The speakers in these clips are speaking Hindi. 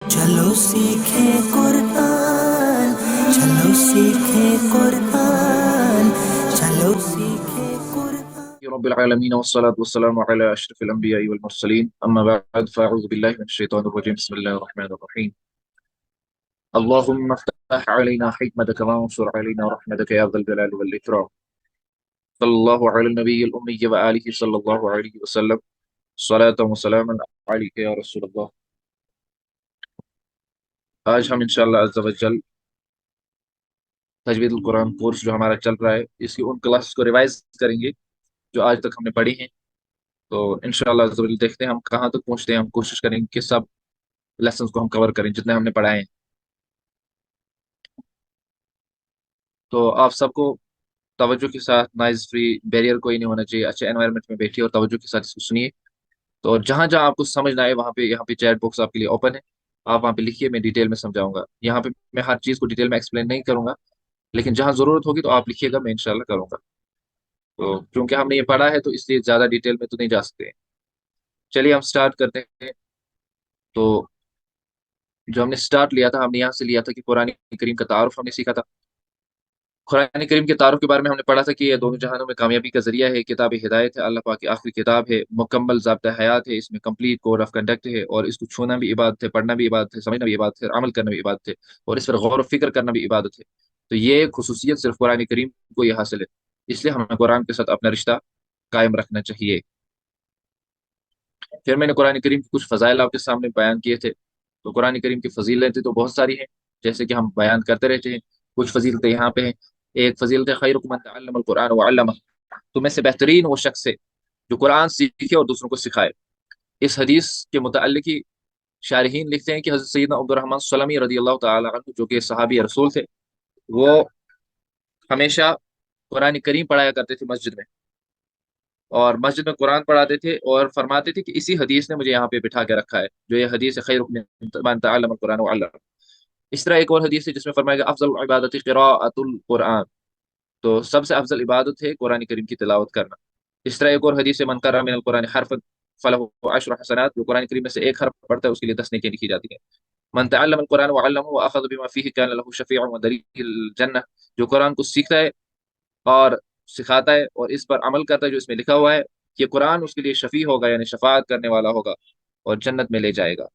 चलो सीखे कुरान, चलो सीखे कुरान, चलो सीखे कुरान। रब्बिल आलमीन वस्सलातु वस्सलामु अला अशरफिल अंबियाइ वल मुरसलीन अम्मा बाद फ़अऊज़ु बिल्लाहि मिनश शैतानिर रजीम बिस्मिल्लाहिर रहमानिर रहीम अल्लाहुम्मा फ़्तह अलैना हिकमतक वंशुर अलैना रहमतक या ज़ल जलाली वल इकराम सल्लल्लाहु अला नबिय्यिल उम्मी व आलिहि सल्लल्लाहु अलैहि वसल्लम सलातन व सलामन अलैका या रसूलल्लाह। आज हम इंशाअल्लाह अज़्ज़ा व जल तजवीदुल कुरान कोर्स जो हमारा चल रहा है इसकी उन क्लासेस को रिवाइज करेंगे जो आज तक हमने पढ़ी हैं। तो इंशाअल्लाह अज़्ज़ा व जल देखते हैं हम कहाँ तक पहुँचते हैं। हम कोशिश करेंगे कि सब लेसन को हम कवर करें जितने हमने पढ़ाए हैं। तो आप सबको तवज्जो के साथ, नॉइज फ्री, बैरियर कोई नहीं होना चाहिए, अच्छे एनवायरनमेंट में बैठिए और तवज्जो के साथ इसको सुनिए। तो जहां जहां आपको समझ ना आए वहां पे, यहाँ पे चैट बॉक्स आपके लिए ओपन है। आप वहां पे लिखिए, मैं डिटेल में समझाऊंगा। यहाँ पे मैं हर चीज को डिटेल में एक्सप्लेन नहीं करूंगा, लेकिन जहां जरूरत होगी तो आप लिखिएगा, मैं इंशाल्लाह करूंगा। तो क्योंकि हमने ये पढ़ा है तो इसलिए ज्यादा डिटेल में तो नहीं जा सकते। चलिए हम स्टार्ट करते हैं। तो जो हमने स्टार्ट लिया था, हमने यहाँ से लिया था कि कुरान करीम का तारुफ हमने सीखा था। कुरान करीम के तारुफ के बारे में हमने पढ़ा था कि ये दोनों जहानों में कामयाबी का जरिया है, किताब हिदायत है, अल्लाह पाक की आखिरी किताब है, मुकम्मल ज़ाब्ता हयात है, इसमें कंप्लीट कोड ऑफ कंडक्ट है, और इसको छूना भी इबादत है, पढ़ना भी इबादत है, समझना भी इबादत है, अमल करना भी इबादत है, और इस पर गौर व फिक्र करना भी इबादत है। तो ये खुसूसियत सिर्फ कुरान करीम को ये हासिल है। इसलिए हमें कुरान के साथ अपना रिश्ता कायम रखना चाहिए। फिर मैंने कुरान करीम के कुछ फ़ज़ाइल आपके सामने बयान किए थे। तो कुरान करीम की फजीलतें तो बहुत सारी हैं, जैसे कि हम बयान करते रहते हैं। कुछ फजीलतें यहाँ पे हैं। एक फजीलत, खैरुकुम मन तअल्लमल कुरान व अल्लमह, तुम में से बेहतरीन वो शख्स है जो कुरान सीखे और दूसरों को सिखाए। इस हदीस के मुतअल्लिक़ ही शारहीन लिखते हैं कि हज़रत सैयदना अब्दुर्रहमान सलमी रदी अल्लाह तआला अन्हु, जो कि सहाबी रसूल थे, वो हमेशा कुरान करीम पढ़ाया करते थे मस्जिद में, और मस्जिद में कुरान पढ़ाते थे और फरमाते थे कि इसी हदीस ने मुझे यहाँ पे बिठा के रखा है, जो ये हदीस है, खैरुकुम मन तअल्लमल कुरान व अल्लमह। इस तरह एक और हदीस है जिसमें फरमाया गया, अफजल इबादत क़िराअतुल कुरान, तो सबसे अफजल इबादत है कुरान करीम की तिलावत करना। इस तरह एक और हदीस है, मन कर्रा मिनल कुरान हरफन फलहु अशरु हसनात, जो कुरान करीम में से एक हर्फ पढ़ता है उसके लिए 10 नेकियां लिखी जाती हैं। मन तअल्लम अल कुरान व अल्लमहु व अखज़ बिमा फीहि कान लहु शफीअन व दलील जन्नह, जो कुरान को सीखता है और सिखाता है और इस पर अमल करता है जो इसमें लिखा हुआ है, कि कुरान उसके लिए शफी होगा, यानी शफाअत करने वाला होगा और जन्नत में ले जाएगा।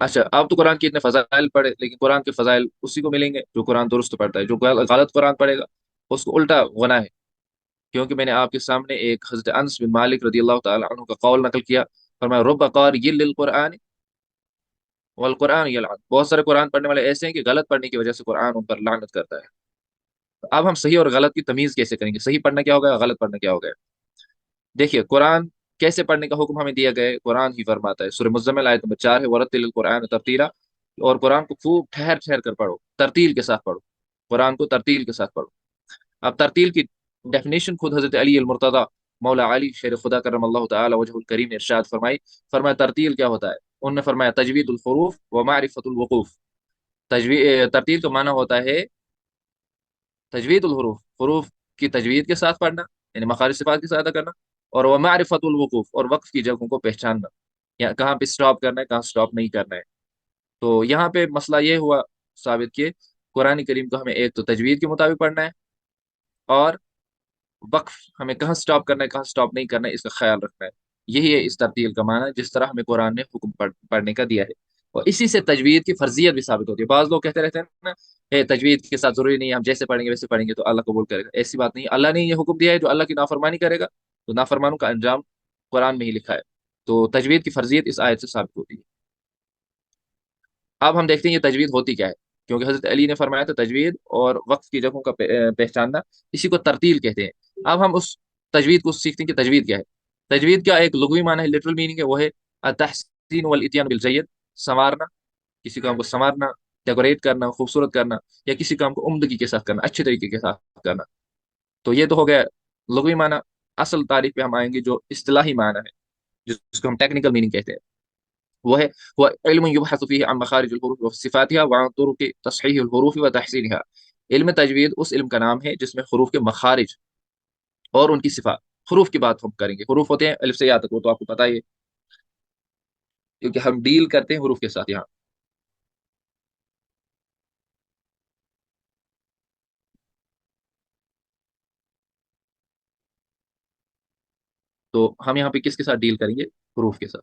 अच्छा, अब तो कुरान के इतने फजाइल पढ़े, लेकिन कुरान के फजाइल उसी को मिलेंगे जो कुरान दुरुस्त पढ़ता है। जो गलत कुरान पढ़ेगा उसको उल्टा गुनाह है। क्योंकि मैंने आपके सामने एक हजरत अनस बिन मालिक रदी अल्लाह तआला अन्हु का कौल नकल किया। फरमाया, रुब्ब क़ारिय्यिन लिल कुरान वल कुरान यलअन, बहुत सारे कुरान पढ़ने वाले ऐसे हैं कि गलत पढ़ने की वजह से कुरान उन पर लानत करता है। तो अब हम सही और गलत की तमीज कैसे करेंगे? सही पढ़ना क्या होगा, गलत पढ़ना क्या होगा? देखिए, कुरान कैसे पढ़ने का हुक्म हमें दिया गया है, कुरान ही फरमाता है। सूरह मुज़्ज़मिल आयत नंबर 4 है, वरत्तिलिल कुरान तरतीला, और कुरान को खूब ठहर ठहर कर पढ़ो, तरतील के साथ पढ़ो। कुरान को तरतील के साथ पढ़ो। अब तरतील की डेफिनेशन खुद हजरत अली अल मुर्तजा मौला अली शेर खुदा करम अल्लाह ताला वजहुल करीम ने इरशाद फरमाई। फरमाया, तरतील क्या होता है? उन्होंने फरमाया, तजवीदुल हुरूफ व मारिफतुल वुकूफ। तरतील का माना होता है तजवीदुल हुरूफ, हुरूफ की तजवीद के साथ पढ़ना, यानी मखारिज सिफात के साथ अदा करना, और वह मारिफतुल वुकूफ, और वक्फ की जगहों को पहचानना, या कहाँ पे स्टॉप करना है, कहाँ स्टॉप नहीं करना है। तो यहाँ पे मसला ये हुआ साबित कि कुरान करीम को हमें एक तो तजवीद के मुताबिक पढ़ना है, और वक्फ, हमें कहाँ स्टॉप करना है कहाँ स्टॉप नहीं करना है इसका ख्याल रखना है। यही है इस तरतील का माना, जिस तरह हमें कुरान ने हुक्म पढ़ने का दिया है। और इसी से तजवीद की फर्जियत भी साबित होती है। बाज लोग कहते रहते हैं ना, तजवीद के साथ जरूरी नहीं है, हम जैसे पढ़ेंगे वैसे पढ़ेंगे तो अल्लाह कबूल करेगा। ऐसी बात नहीं है। अल्लाह ने ये हुक्म दिया है, जो अल्लाह की नाफरमानी करेगा तो नाफरमानों का अंजाम कुरान में ही लिखा है। तो तजवीद की फर्जियत इस आयत से साबित होती है। अब हम देखते हैं ये तजवीद होती क्या है। क्योंकि हजरत अली ने फरमाया था तजवीद और वक्फ की जगहों का पहचानना, इसी को तरतील कहते हैं। अब हम उस तजवीद को सीखते हैं कि तजवीद क्या है। तजवीद का एक लुग़वी माना है, लिटरल मीनिंग है, वो है तहसीन वल इत्यान बिल जय्यद, संवारना, किसी काम को संवारना, डेकोरेट करना, खूबसूरत करना, या किसी काम को उम्दगी के साथ करना, अच्छे तरीके के साथ करना। तो ये तो हो गया लुग़वी माना। असल तारीफ पे हम आएंगे, जो इस्तिलाही माना है, जिसको हम टेक्निकल मीनिंग कहते हैं। वो है, हुआ इल्म युबहसु फीही अन मखारिजिल हुरूफ व सिफातिहा व अन तुरुक़ि तस्हीहिल हुरूफ व तहसीनिहा। इल्म तजवीद उस इल्म का नाम है जिसमें हुरूफ के मखारिज और उनकी सिफात। हुरूफ की बात हम करेंगे। हुरूफ होते हैं अलिफ से या तक, वो तो आपको पता ही है। क्योंकि हम डील करते हैं हरूफ के साथ यहाँ। तो हम यहाँ पे किसके साथ डील करेंगे? हरूफ के साथ।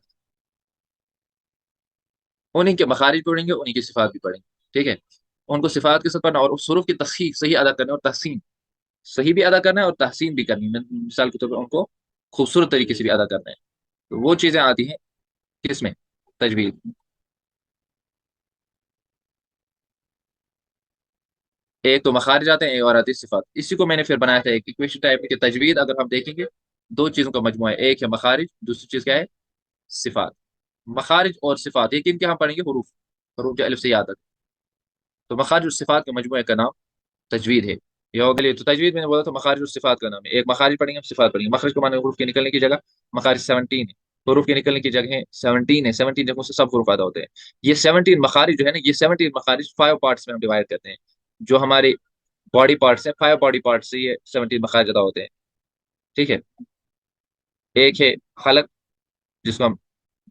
उन्हीं के मखारिज पढ़ेंगे, उन्हीं की सिफात भी पढ़ेंगे। ठीक है, उनको सिफात के साथ पढ़ना और उस हरूफ की तस्हीह सही अदा करना, और तहसीन सही भी अदा करना है और तहसीन भी करनी है। मिसाल के तौर पर उनको खूबसूरत तरीके से भी अदा करना है। तो वो चीजें आती हैं किसमें? तजवीद। एक तो मखारिज आते हैं, एक और आती है सिफात। इसी को मैंने फिर बनाया था एक इक्वेशन टाइप में कि तजवीद अगर हम देखेंगे, दो चीजों का मजमुआ है। एक है मखारिज, दूसरी चीज क्या है? सिफात। मखारिज और सिफात ये किन के हम पढ़ेंगे? हरूफ। हरूफ जो अलिफ से याद है। तो मखारिज और सिफात के मजमुए का नाम तजवीद है। ये हो गया। तो तजवीद मैंने बोला था मखारिज और सिफात का नाम है। एक मखारिज पढ़ेंगे, हम सिफात पढ़ेंगे। मखरज को माने हरूफ के निकलने की जगह। मखारिज 17 है, हरूफ के निकलने की जगह 17 है। 17 जगहों से सब हरूफ अदा होते हैं। ये 17 मखारिज जो है ना, ये 17 मखारिज 5 पार्ट्स में हम डिवाइड करते हैं। जो हमारे बॉडी पार्ट्स हैं, 5 बॉडी पार्ट्स से ये 17 मखारिज अदा होते हैं। ठीक है। एक है हलक, जिसको हम,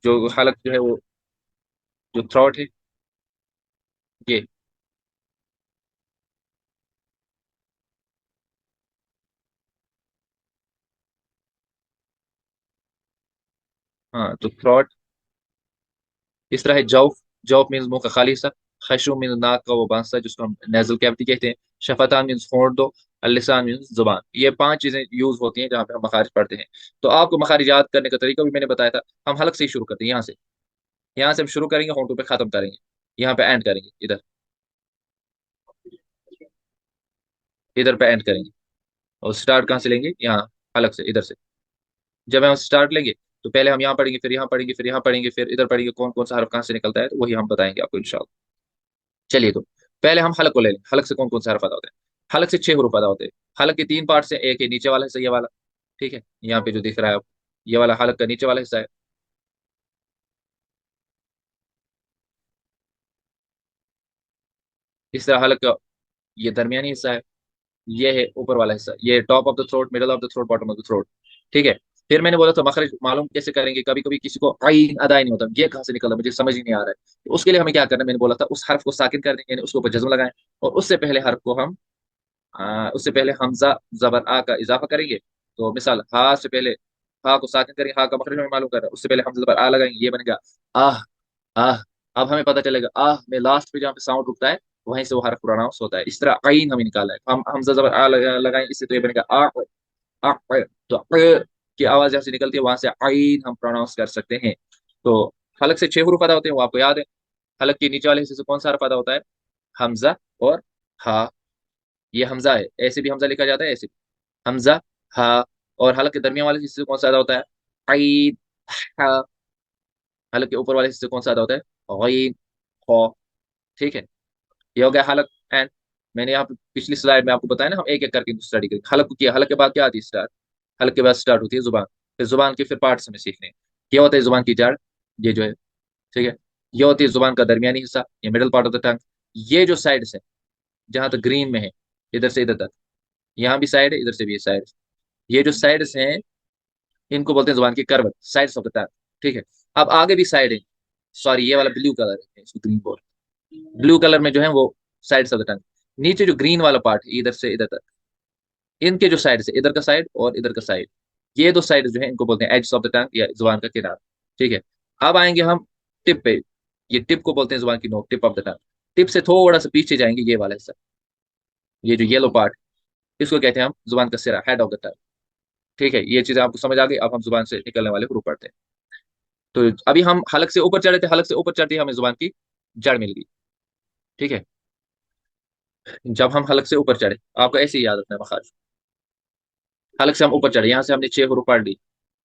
जो हलक जो है वो, जो थ्रॉट है ये। हाँ, तो थ्रॉट इस तरह है। जौफ, जौफ मीन्स मुंह का खाली हिस्सा। खशूम मीन्स नाक का वो बांसा जिसको हम नेजल कैविटी कहते हैं। शफतान मीन्स होंठ दो। लिसान मीन्स जुबान। ये 5 चीजें यूज होती हैं जहाँ पे हम मखारिज पढ़ते हैं। तो आपको मखारिज याद करने का तरीका भी मैंने बताया था। हम हलक से ही शुरू करते हैं, यहाँ से। यहाँ से हम शुरू करेंगे, होंठों पे खत्म करेंगे, यहाँ पे एंड करेंगे, इधर। इधर पे एंड करेंगे। और स्टार्ट कहाँ से लेंगे? यहाँ, हलक से, इधर से। जब हम स्टार्ट लेंगे, तो पहले हम यहाँ पढ़ेंगे, फिर यहाँ पढ़ेंगे, फिर यहाँ पढ़ेंगे, फिर इधर पढ़ेंगे। कौन कौन सा हरफ कहाँ से निकलता है, तो वही हम बताएंगे आपको इंशाल्लाह। चलिए, तो पहले हम हलक को ले लें। हलक से कौन कौन सा हरफ अदा होते हैं? हलक से 6 हरूफ अदा होते हैं। हलक के 3 पार्ट से, एक है नीचे वाला हिस्सा, ये वाला। ठीक है, यहाँ पे जो दिख रहा है आपको, ये वाला हलक का नीचे वाला हिस्सा है। इस तरह हलक का ये दरमियानी हिस्सा है। ये है ऊपर वाला हिस्सा, ये top of the throat, middle of the throat, bottom of the throat. ठीक है। फिर मैंने बोला था मखरज मालूम कैसे करेंगे? कभी कभी किसी को आइन अदा ही नहीं होता, ये कहाँ से निकल रहा है, मुझे समझ ही नहीं आ रहा है। तो उसके लिए हमें क्या करना है? मैंने बोला था उस हर्फ को साकिन कर देंगे, यानी उसके ऊपर जज्म लगाएं। और उससे पहले हर्फ को हम, उससे पहले हमजा जबर आ का इजाफा करेंगे। तो मिसाल, हा से पहले हा को साकिन करेंगे, हा का मखरज हमें मालूम कर रहा है, उससे पहले हमजा जबर आ लगाएंगे, ये बनेगा आह। आह। अब हमें पता चलेगा आह में लास्ट पे जहाँ पे साउंड रुकता है, वहीं से वो हर्फ प्रोनाउंस होता है। इस तरह आइन हमें निकाला है। हम हमजा जबर आ लगाएंगे, इससे तो ये बनेगा आ। आ। तो की आवाज जहाँ से निकलती है, वहां से आइन हम प्रोनाउंस कर सकते हैं। तो हलक से 6 हरूफ अदा होते हैं, वो आपको याद है। हलक के नीचे वाले हिस्से से कौन सा हर्फ अदा होता है? हमजा और हा। ये हमजा है, ऐसे भी हमजा लिखा जाता है, ऐसे भी हमजा, हा। और हलक के दरमियान वाले हिस्से से कौन सा अदा होता है? आइन, हा। हलक के ऊपर वाले हिस्से से कौन सा अदा होता है? गईन, खौ। ठीक है, ये हो गया हलक। एंड मैंने यहाँ पे पिछली स्लाइड में आपको बताया ना, हम एक एक करके स्टडी करें। हलक को किया, हलक के बाद क्या आती है? स्टार्ट। हलक के बाद स्टार्ट होती है जुबान। फिर जुबान के फिर पार्ट्स हमें सीखने हैं। क्या होता है जुबान की जड़? ये जो है, ठीक है। ये होती है जुबान का दरमियानी हिस्सा, ये मिडल पार्ट ऑफ द टंग। ये जो साइड्स है, जहां तक ग्रीन में है, इधर से इधर तक, यहाँ भी साइड है, इधर से भी साइड। ये जो साइड्स हैं, इनको बोलते हैं जुबान की कर्व, साइड्स ऑफ द टंग। ठीक है। अब आगे भी साइड है। सॉरी, ये वाला ब्लू कलर है, इसको ग्रीन बोल। ब्लू कलर में जो है वो साइड्स ऑफ द टंग। नीचे जो ग्रीन वाला पार्ट है, इधर से इधर तक, इनके जो साइड से, इधर का साइड और इधर का साइड, ये दो साइड जो है इनको बोलते हैं एड्स ऑफ द टंग या जुबान का किनारा। ठीक है। अब आएंगे हम टिप पे। ये टिप को बोलते हैं जुबान की नोक, tip of the tongue. Tip से थोड़ा सा पीछे जाएंगे, ये वाला हिस्सा, ये जो येलो पार्ट, इसको कहते हैं हम जुबान का सिरा, हेड ऑफ द टंग। ठीक है, ये चीजें आपको समझ आ गई। अब हम जुबान से निकलने वाले ग्रुप पढ़ते हैं। तो अभी हम हलक से ऊपर चढ़े थे, हलक से ऊपर चढ़ते ही हमें जुबान की जड़ मिल गई। ठीक है। जब हम हलक से ऊपर चढ़े, आपको ऐसे ही याद रखना है मखाज। हलक से हम ऊपर चढ़े, यहाँ से हमने 6 हरूफ पढ़ ली।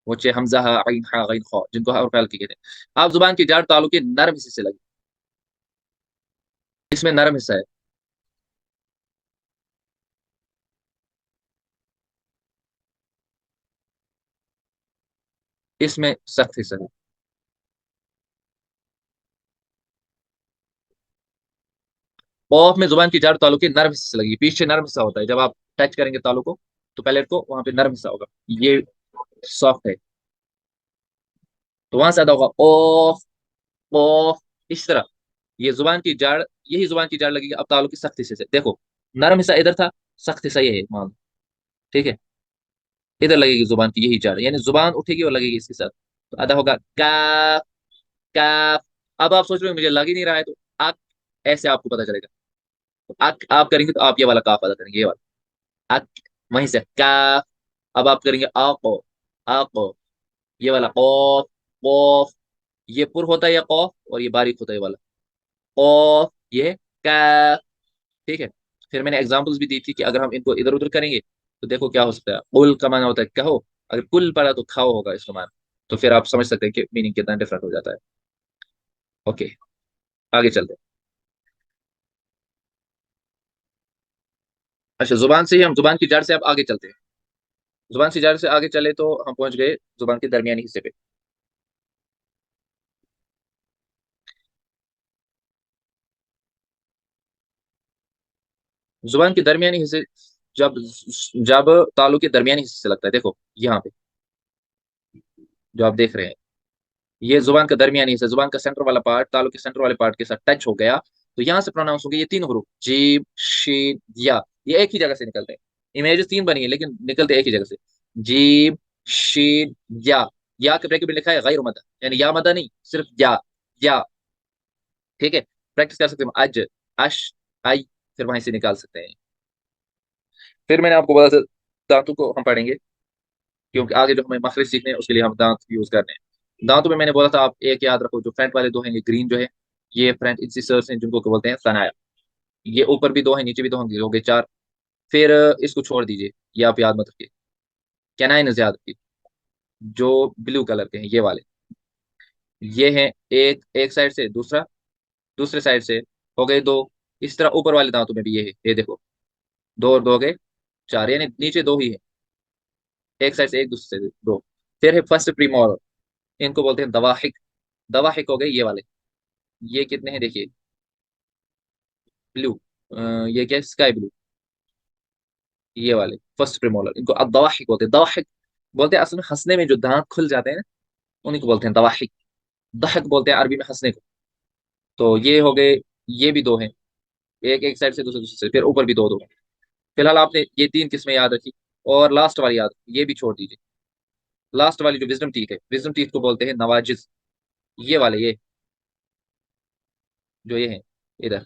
वो 6 हमजा हा आइन हा गैन खा, जिनको हर्फ हल्की कहते हैं। आप जुबान की जड़ तालु के नरम हिस्से से लगी। इसमें नरम हिस्सा है, इसमें सख्त हिस्सा है। कॉफ में जुबान की जड़ तालु के नरम हिस्से से लगी। पीछे नरम हिस्सा होता है, जब आप टच करेंगे तालु को, तो पहले को वहां पे नरम हिस्सा होगा, ये सॉफ्ट है। तो वहां से अदा होगा ओफ। कॉफ, इस तरह। ये जुबान की जड़, यही जुबान की जड़ लगेगी अब तालु की सख्त हिस्से से। देखो, नरम हिस्सा इधर था, सख्त हिस्सा ये है, मान लो, ठीक है। इधर लगेगी जुबान की यही जड़, यानी जुबान उठेगी और लगेगी इसके साथ। तो अदा होगा काफ, काफ। अब आप सोच रहे हो मुझे लग ही नहीं रहा है, तो अक, ऐसे आपको पता चलेगा। तो अक आप करेंगे तो आप ये वाला काफ अदा करेंगे, ये वाला अक, वहीं से काफ। अब आप करेंगे आको, आको, ये वाला कौफ, कौफ। ये पुर होता है ये कौफ, और ये बारीक होता है ये वाला कौफ, ये काफ, ठीक है। फिर मैंने एग्जांपल्स भी दी थी कि अगर हम इनको इधर उधर करेंगे तो देखो क्या हो सकता है। कुल का माना होता है कहो, अगर कुल पढ़ा तो खाओ होगा इसका माना। तो फिर आप समझ सकते हैं कि मीनिंग कितना डिफरेंट हो जाता है। ओके, आगे चलते हैं। अच्छा, जुबान से ही हम जुबान की जड़ से अब आगे चलते हैं। जुबान की जड़ से आगे चले तो हम पहुंच गए जुबान के दरमियानी हिस्से पे। जुबान के दरमियानी हिस्से, जब जब तालु के दरमियानी हिस्से से लगता है, देखो यहाँ पे जो आप देख रहे हैं, ये जुबान का दरमियानी हिस्सा, जुबान का सेंटर वाला पार्ट तालु के सेंटर वाले पार्ट के साथ टच हो गया, तो यहाँ से प्रोनाउंस होंगे ये तीन हरूफ, जीम, शीन, या। ये एक ही जगह से निकलते हैं। इमेजेस तीन बनी है लेकिन निकलते एक ही जगह से। जीम, शीन, या के ब्रैकेट में लिखा है गैर मदा, यानी या मदा नहीं, सिर्फ या, ठीक है। प्रैक्टिस कर सकते हैं अज, अश, आई, फिर वहां से निकाल सकते हैं। फिर मैंने आपको बोला था दांतों को हम पढ़ेंगे, क्योंकि आगे जो हमें मखरज सीखने हैं उसके लिए हम दांत यूज करने हैं। दांतों में मैंने बोला था आप एक याद रखो, जो फ्रंट वाले दो हैं ये ग्रीन जो है, ये फ्रंट इंसिसर्स हैं जिनको बोलते हैं सनाया। ये ऊपर भी दो हैं नीचे भी दो होंगे, हो गए चार। फिर इसको छोड़ दीजिए, ये आप याद मत रखिए। कैनाइन याद रखिए, जो ब्लू कलर के हैं ये वाले, ये हैं एक एक साइड से, दूसरा दूसरे साइड से, हो गए दो। इस तरह ऊपर वाले दांतों में भी ये है, ये देखो, दो और दो हो गए चार, यानी नीचे दो ही है, एक साइड से एक, दूसरे से दो। फिर है फर्स्ट प्रीमोलर, इनको बोलते हैं दवाहिक। दवाहिक हो गए ये वाले, ये कितने हैं देखिए, ब्लू, ये क्या है, स्काई ब्लू, ये वाले फर्स्ट प्रीमोलर, इनको अब दवाहिक बोलते हैं। दवाहिक बोलते हैं असल में हंसने में जो दांत खुल जाते हैं ना, उन्हीं को बोलते हैं दवाहिक। दहक बोलते हैं अरबी में हंसने को। तो ये हो गए, ये भी दो हैं, एक एक साइड से दूसरे दूसरे से, फिर ऊपर भी दो दो हैं। फिलहाल आपने ये तीन किस्में याद रखी, और लास्ट वाली याद रखी, ये भी छोड़ दीजिए। लास्ट वाली जो विजडम टीथ है, विजडम टीथ को बोलते हैं नवाजिज। ये वाले, ये जो ये हैं इधर,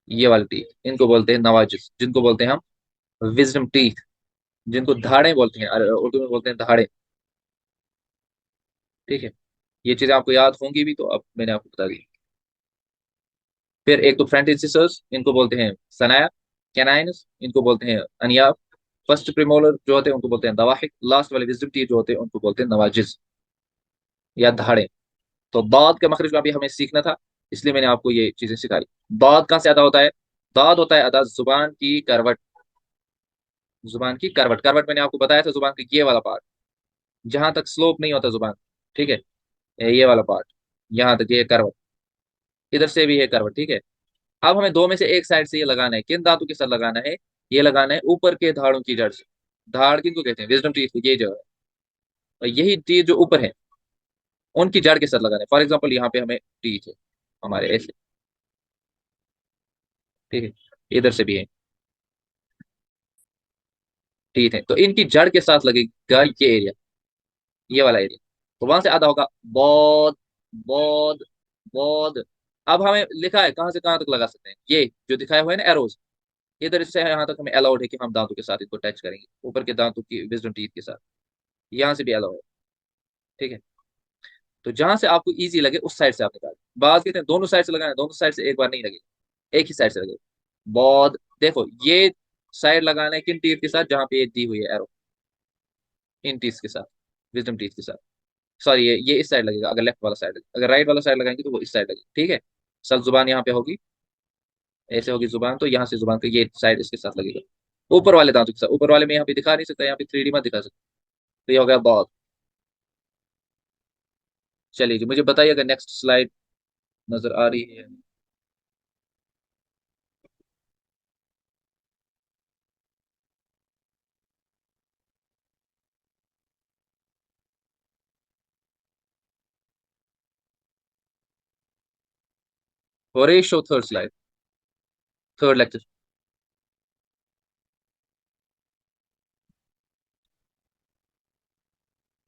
ये वाले टीथ इनको बोलते हैं नवाजिज, जिनको बोलते हैं हम विजडम टीथ, जिनको धाड़े बोलते हैं, उर्दू में बोलते हैं धाड़े, ठीक है। ये चीजें आपको याद होंगी भी, तो अब मैंने आपको बता दी। फिर एक तो फ्रंट इंसिसर्स, इनको बोलते हैं सनाया। कैनाइन्स, इनको बोलते हैं अनियाब। फर्स्ट प्रीमोलर जो होते हैं उनको बोलते हैं दवाहिक। लास्ट वाले विजडम टीथ जो होते हैं उनको बोलते हैं नवाजिज, या धाड़े। तो दाद का मखरज अभी हमें सीखना था, इसलिए मैंने आपको ये चीजें सिखाई। दाद कहाँ से अदा होता है? दाद होता है अदा जुबान की करवट, जुबान की करवट। करवट मैंने आपको बताया था, जुबान का ये वाला पार्ट, जहां तक स्लोप नहीं होता जुबान, ठीक है, ये वाला पार्ट, यहाँ तक ये करवट, इधर से भी है करवट, ठीक है। अब हमें दो में से एक साइड से ये लगाना है, किन दांतों के साथ लगाना है? ये लगाना है ऊपर के धाड़ों की जड़ से। धाड़ किनको कहते हैं? विजडम टीथ, ये जो है, और यही टीथ जो ऊपर है उनकी जड़ के साथ लगाना है। फॉर एग्जाम्पल यहाँ पे हमें टीथ है हमारे ऐसे, ठीक है, इधर से भी है टीथ है, तो इनकी जड़ के साथ लगेगा ये एरिया, ये वाला एरिया। तो वहां से आधा होगा बौद, बौद, बौद। अब हमें लिखा है कहां से कहां तक लगा सकते हैं, ये जो दिखाया हुआ है ना एरोज, इधर से यहाँ तक हमें अलाउड है कि हम दांतों के साथ इनको टच करेंगे, ऊपर के दांतों की विजडम टीथ के साथ। यहाँ से भी अलाउड है, ठीक है। तो जहां से आपको इजी लगे उस साइड से आप निकालें। बात कहते हैं दोनों साइड से लगाना, दोनों साइड से एक बार नहीं लगेगा, एक ही साइड से लगेगा। बहुत, देखो ये साइड लगाना है किन टीथ के साथ? जहां पे ये दी हुई है एरो, इन टीथ के साथ, विजडम टीथ के साथ। सॉरी, ये इस साइड लगेगा अगर लेफ्ट वाला साइड लगेगा, अगर राइट वाला साइड लगाएंगे तो वो इस साइड लगेगा, ठीक है। सब जुबान यहाँ पे होगी, ऐसे होगी जुबान, तो यहाँ से जुबान का ये साइड इसके साथ लगेगा, ऊपर वाले दांतों के साथ। ऊपर वाले में यहाँ पे दिखा नहीं सकता, यहाँ पे 3D मत दिखा सकता। तो ये हो गया बहुत। चलिए जी, मुझे बताइए अगर नेक्स्ट स्लाइड नजर आ रही है। होरेशो third slide, third lecture.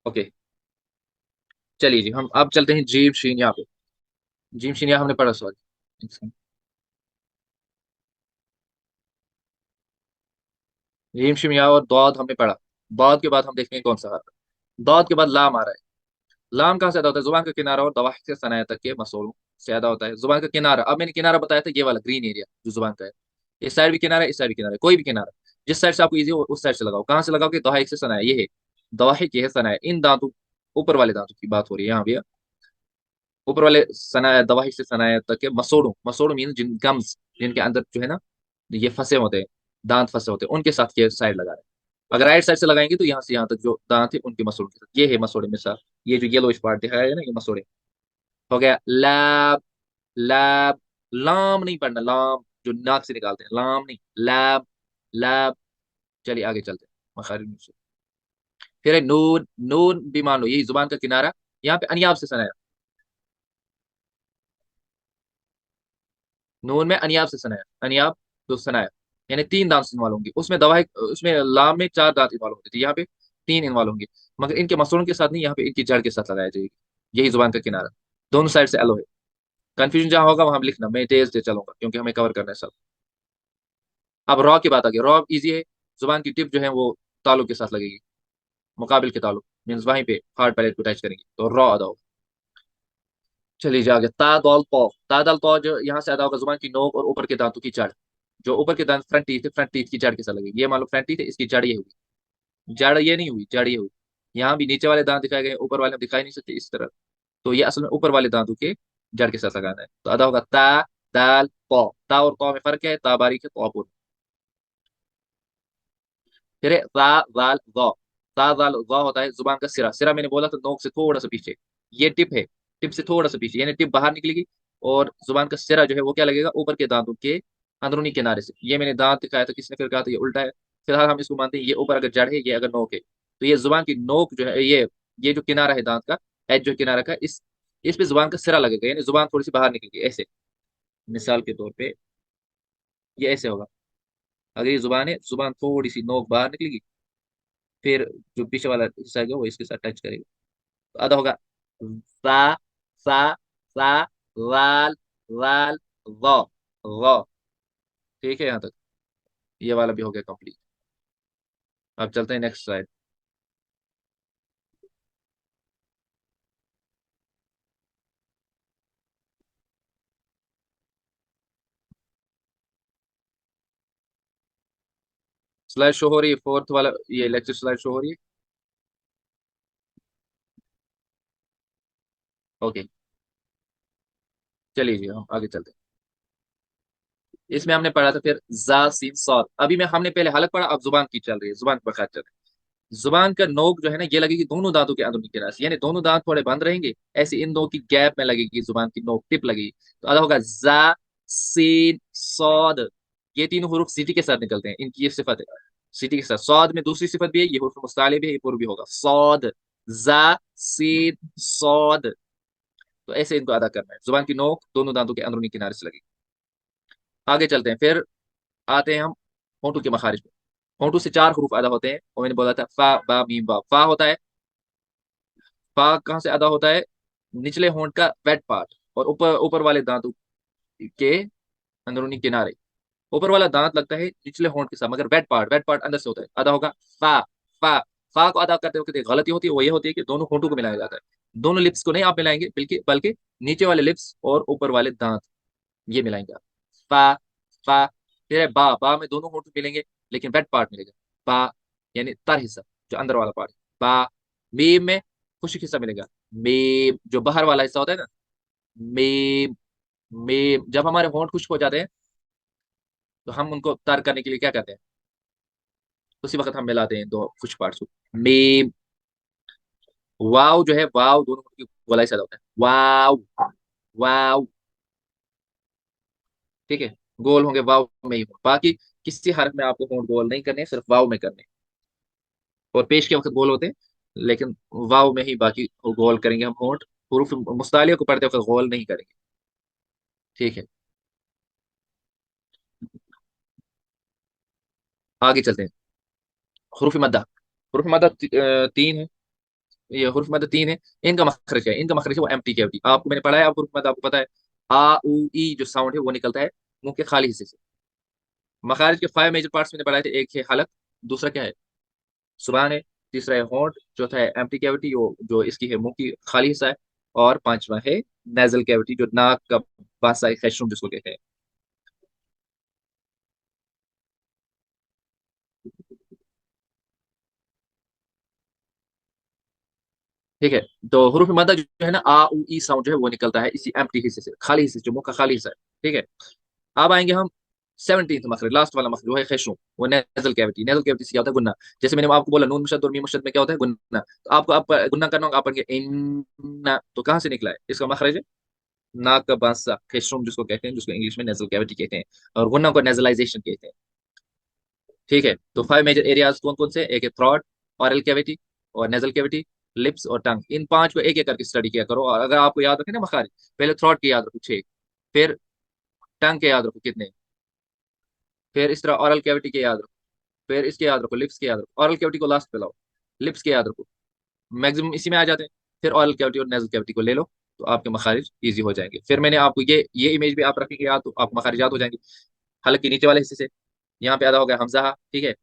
Okay, चलिए जी, हम अब चलते हैं जीव शीन यहाँ पे। जीव शीन यहाँ हमने पढ़ा, सॉरी। जीम शिम यहाँ और दौद हमने पढ़ा। दौद के बाद हम देखेंगे कौन सा हर्फ है। दौद के बाद लाम आ रहा है। लाम कहाँ से अदा होता है? जुबान का किनारा और दवाहिक से सनाया तक के मसोलों से अदा होता है। जुबान का किनारा, अब मैंने किनारा बताया था, ये वाला ग्रीन एरिया जो जुबान का है। इस साइड भी किनारा है, इस साइड भी किनारा है, कोई भी किनारा जिस साइड से आपको इजी हो उस साइड से लगाओ। कहाँ से लगाओगे? दवाहिक से सनाया, ये है दवाहिक, ये है सनाया। इन दांतों, ऊपर वाले दांतों की बात हो रही है यहाँ भी। ऊपर वाले सनाया, दवाहिक से सनाया तक के मसोड़ों, मसोड़ों मीन जिन गम्स, जिनके अंदर जो है ना ये फंसे होते हैं, दांत फंसे होते हैं, उनके साथ ये साइड लगा रहे हैं। अगर राइट साइड से लगाएंगे तो यहाँ से यहाँ तक जो दांत है उनके मसोड़ों के साथ, ये है मसोड़े में साथ। ये जो येलो पार्ट दिखाया है ना, ये मसोड़े। हो गया लैब। लैब, लाम नहीं पढ़ना, लाम जो नाक से निकालते हैं, लाम नहीं, लैब। लैब। चलिए आगे चलते हैं। मखारिज में से फिर है नून। नून भी मान लो यही जुबान का किनारा, यहाँ पे अनियाब से सनाया। नून में अनियाब से सनाया, अनियाब तो सनाया, यानी तीन दांत इन्वॉल्व होंगे उसमें। दवा उसमें लाम में चार दांत इन्वॉल्व होते थे, यहाँ पे तीन इन्वॉल्व होंगे। मगर इनके मसूड़ों के साथ नहीं, यहाँ पे इनकी जड़ के साथ लगाया जाएगी। यही जुबान का किनारा, दोनों साइड से अलो है। कंफ्यूजन जहां होगा वहां लिखना, मैं तेज तेज चलूंगा क्योंकि हमें कवर करना है सब। अब रॉ की बात आ गई। रॉ इजी है। जुबान की टिप जो है वो तालु के साथ लगेगी, मुकाबिल के तालु, मीन्स वहीं पे हार्ड पैलेट को टच करेंगे तो रॉ अदा होगा। चलिए आगे, ता दौल तौ। ता दल तौ जो यहाँ से अदा होगा जुबान की नोक और ऊपर के दांतों की जड़। जो ऊपर के दांत फ्रंट टीथ है, फ्रंट टीथ की जड़ के साथ लगेगी। ये मान लो फ्रंट टीथ है, इसकी जड़ ये हुई। जड़ ये नहीं हुई, जड़ ये हुई। यहाँ भी नीचे वाले दांत दिखाए गए, ऊपर वाले हम दिखाई नहीं सकते इस तरह। तो ये असल में ऊपर वाले दांतों के जड़ के साथ लगाना है। तो अदा होगा ता दाल तौ। ता और तौ में फर्क है, ता बारीक है, तौ पूर्ण। फिर है ता दाल गौ। ता दाल गौ होता है जुबान का सिरा। सिरा मैंने बोला था नोक से थोड़ा सा पीछे, ये टिप है। टिप से थोड़ा सा पीछे, यानी टिप बाहर निकलेगी और जुबान का सिरा जो है वो क्या लगेगा? ऊपर के दांतों के अंदरूनी किनारे से। ये मैंने दांत दिखाया था, किसने फिर कहा था ये उल्टा है। फिलहाल हम इसको मानते हैं ये ऊपर अगर जड़ है, ये अगर नोक है, तो ये जुबान की नोक जो है, ये जो किनारा है दांत का, एज जो किनारा का, इस पे जुबान का सिरा लगेगा, यानी जुबान थोड़ी सी बाहर निकलेगी ऐसे। मिसाल के तौर पे ये ऐसे होगा। अगर ये जुबान है, जुबान थोड़ी सी नोक बाहर निकलेगी, फिर जो पीछे वाला हिस्सा है वो इसके साथ टच करेगा। तो अदा होगा सा सा सा लाल लाल वा वा। ठीक है यहाँ तक, ये वाला भी हो गया कंप्लीट। अब चलते हैं नेक्स्ट स्लाइड। स्लाइड शो हो रही है, फोर्थ वाला ये लेक्चर स्लाइड शो हो रही है। ओके, चलिए जी हम आगे चलते हैं। इसमें हमने पढ़ा था फिर जा सीन सॉद। अभी में हमने पहले हलक पढ़ा, अब जुबान की चल रही है, जुबान पर चल रही है। जुबान का नोक जो है ना, ये लगेगी दोनों दांतों के अंदर किनारे से, यानी दोनों दांत थोड़े बंद रहेंगे, ऐसे इन दो की गैप में लगेगी जुबान की नोक, टिप लगेगी। तो अदा होगा जा सीन सौद। ये तीनों हुरूफ सीटी के साथ निकलते हैं, इनकी ये सिफत है। सीटी के साथ सौद में दूसरी सिफत भी है, ये हुरूफ मुस्ताले भी है, ये पूर्व भी होगा सौद। जा सीन सौद। तो ऐसे इनको अदा करना है। जुबान की नोक दोनों दांतों के अंदरूनी किनारे से लगेगी। आगे चलते हैं फिर, आते हैं हम होंठों के मखारिज में। होंठों से चार हरूफ अदा होते हैं, और मैंने बोला था फा बा मीम बा। फा होता है, फा कहाँ से अदा होता है? निचले होंठ का वेट पार्ट और ऊपर ऊपर वाले दांतों के अंदरूनी किनारे। ऊपर वाला दांत लगता है निचले होंठ के साथ, मगर वेट पार्ट अंदर से होता है। अदा होगा फा। फा। फा को अदा करते वक्त एक गलती होती है, वो ये होती है कि दोनों होंठों को मिलाया जाता है। दोनों लिप्स को नहीं आप मिलाएंगे, बल्कि बल्कि नीचे वाले लिप्स और ऊपर वाले दांत, ये मिलाएंगे आप। फा। फा। फिर है बा। बा में दोनों होंठ मिलेंगे, लेकिन वेट पार्ट मिलेगा। बा, यानी तर हिस्सा, जो अंदर वाला पार्ट। बा। मीम में खुश्क हिस्सा मिलेगा। मीम, जो बाहर वाला हिस्सा होता है ना, मीम। मीम, जब हमारे होंठ खुश्क हो जाते हैं तो हम उनको तर करने के लिए क्या कहते हैं? उसी वक्त हम मिलाते हैं दो खुश्क पार्ट्स को। मीम। वाव जो है, वाव दोनों होंठ की गोलाई से अदा होता है, वाव। वाव। ठीक है, गोल होंगे वाव में ही हो। बाकी किसी हरफ में आपको होंठ गोल नहीं करने, सिर्फ वाव में करने। और पेश के वक्त गोल होते हैं, लेकिन वाव में ही बाकी गोल करेंगे हम होंठ। हुरूफ मुस्तालिया को पढ़ते वक्त गोल नहीं करेंगे। ठीक है, आगे चलते हैं। हुरूफ मद्दा, हुरूफ मद्दा तीन है। ये हुरूफ मद्दा तीन है। इनका मखरज है, इनका मखरज है वो एम्प्टी कैविटी। आपको मैंने पढ़ा है, आप हुरूफ मद्दा आपको पता है। आ उ ई जो साउंड है वो निकलता है मुंह के खाली हिस्से से। मखारिज के फाइव मेजर पार्ट्स मैंने पढ़ाए थे। एक है हलक, दूसरा क्या है, जुबान है, तीसरा है होंठ, चौथा है एम्प्टी कैविटी जो इसकी है मुंह की खाली हिस्सा है, और पांचवा है नेजल कैविटी जो नाक का पासा है, खैशरुम जिसको कहते हैं। ठीक है, तो हुरूफ मद्दा जो है ना, आ उ ई साउंड जो है वो निकलता है इसी एम्प्टी हिस्से से, खाली हिस्से से, जो मुंह का खाली हिस्सा है। ठीक है, अब आएंगे हम 17th मखरज, लास्ट वाला मखरज, वो है खैशरूम, वो नेजल कैविटी। नेजल कैविटी से क्या होता है, गुन्ना। जैसे मैंने आपको बोला, नून मुशद्दद और मीम मुशद्दद में क्या होता है, गुन्ना। तो आपको आप गुन्ना करना होगा, आप पढ़ेंगे इन्ना, तो कहाँ से निकला है, इसका मखरज है नाक का बांसा, खैशरूम जिसको कहते हैं, जिसको इंग्लिश में नेजल कैविटी कहते हैं, और गुन्ना को नेजलाइजेशन कहते हैं। ठीक है, तो फाइव मेजर एरियाज कौन कौन से, एक है थ्रॉट, ऑरल कैविटी, और नेजल कैविटी, लिप्स और टंग। इन पांच को एक एक करके स्टडी किया करो, और अगर आपको याद रखे ना मखारिज, पहले थ्रॉट के याद रखो 6, फिर टंग के याद रखो कितने, फिर इस तरह ऑरल कैविटी के याद रखो, फिर इसके याद रखो, लिप्स के याद रखो, ऑरल कैविटी को लास्ट पे लाओ, लिप्स के याद रखो, मैक्सिमम इसी में आ जाते हैं। फिर ऑरल कैविटी और नेजल कैविटी को ले लो, तो आपके मखारिज इजी हो जाएंगे। फिर मैंने आपको ये इमेज भी आप रखेंगे याद, तो आपको मखारिज याद हो जाएंगे। हलक के नीचे वाले हिस्से से, यहाँ पे अदा हो गया हमजा, ठीक है,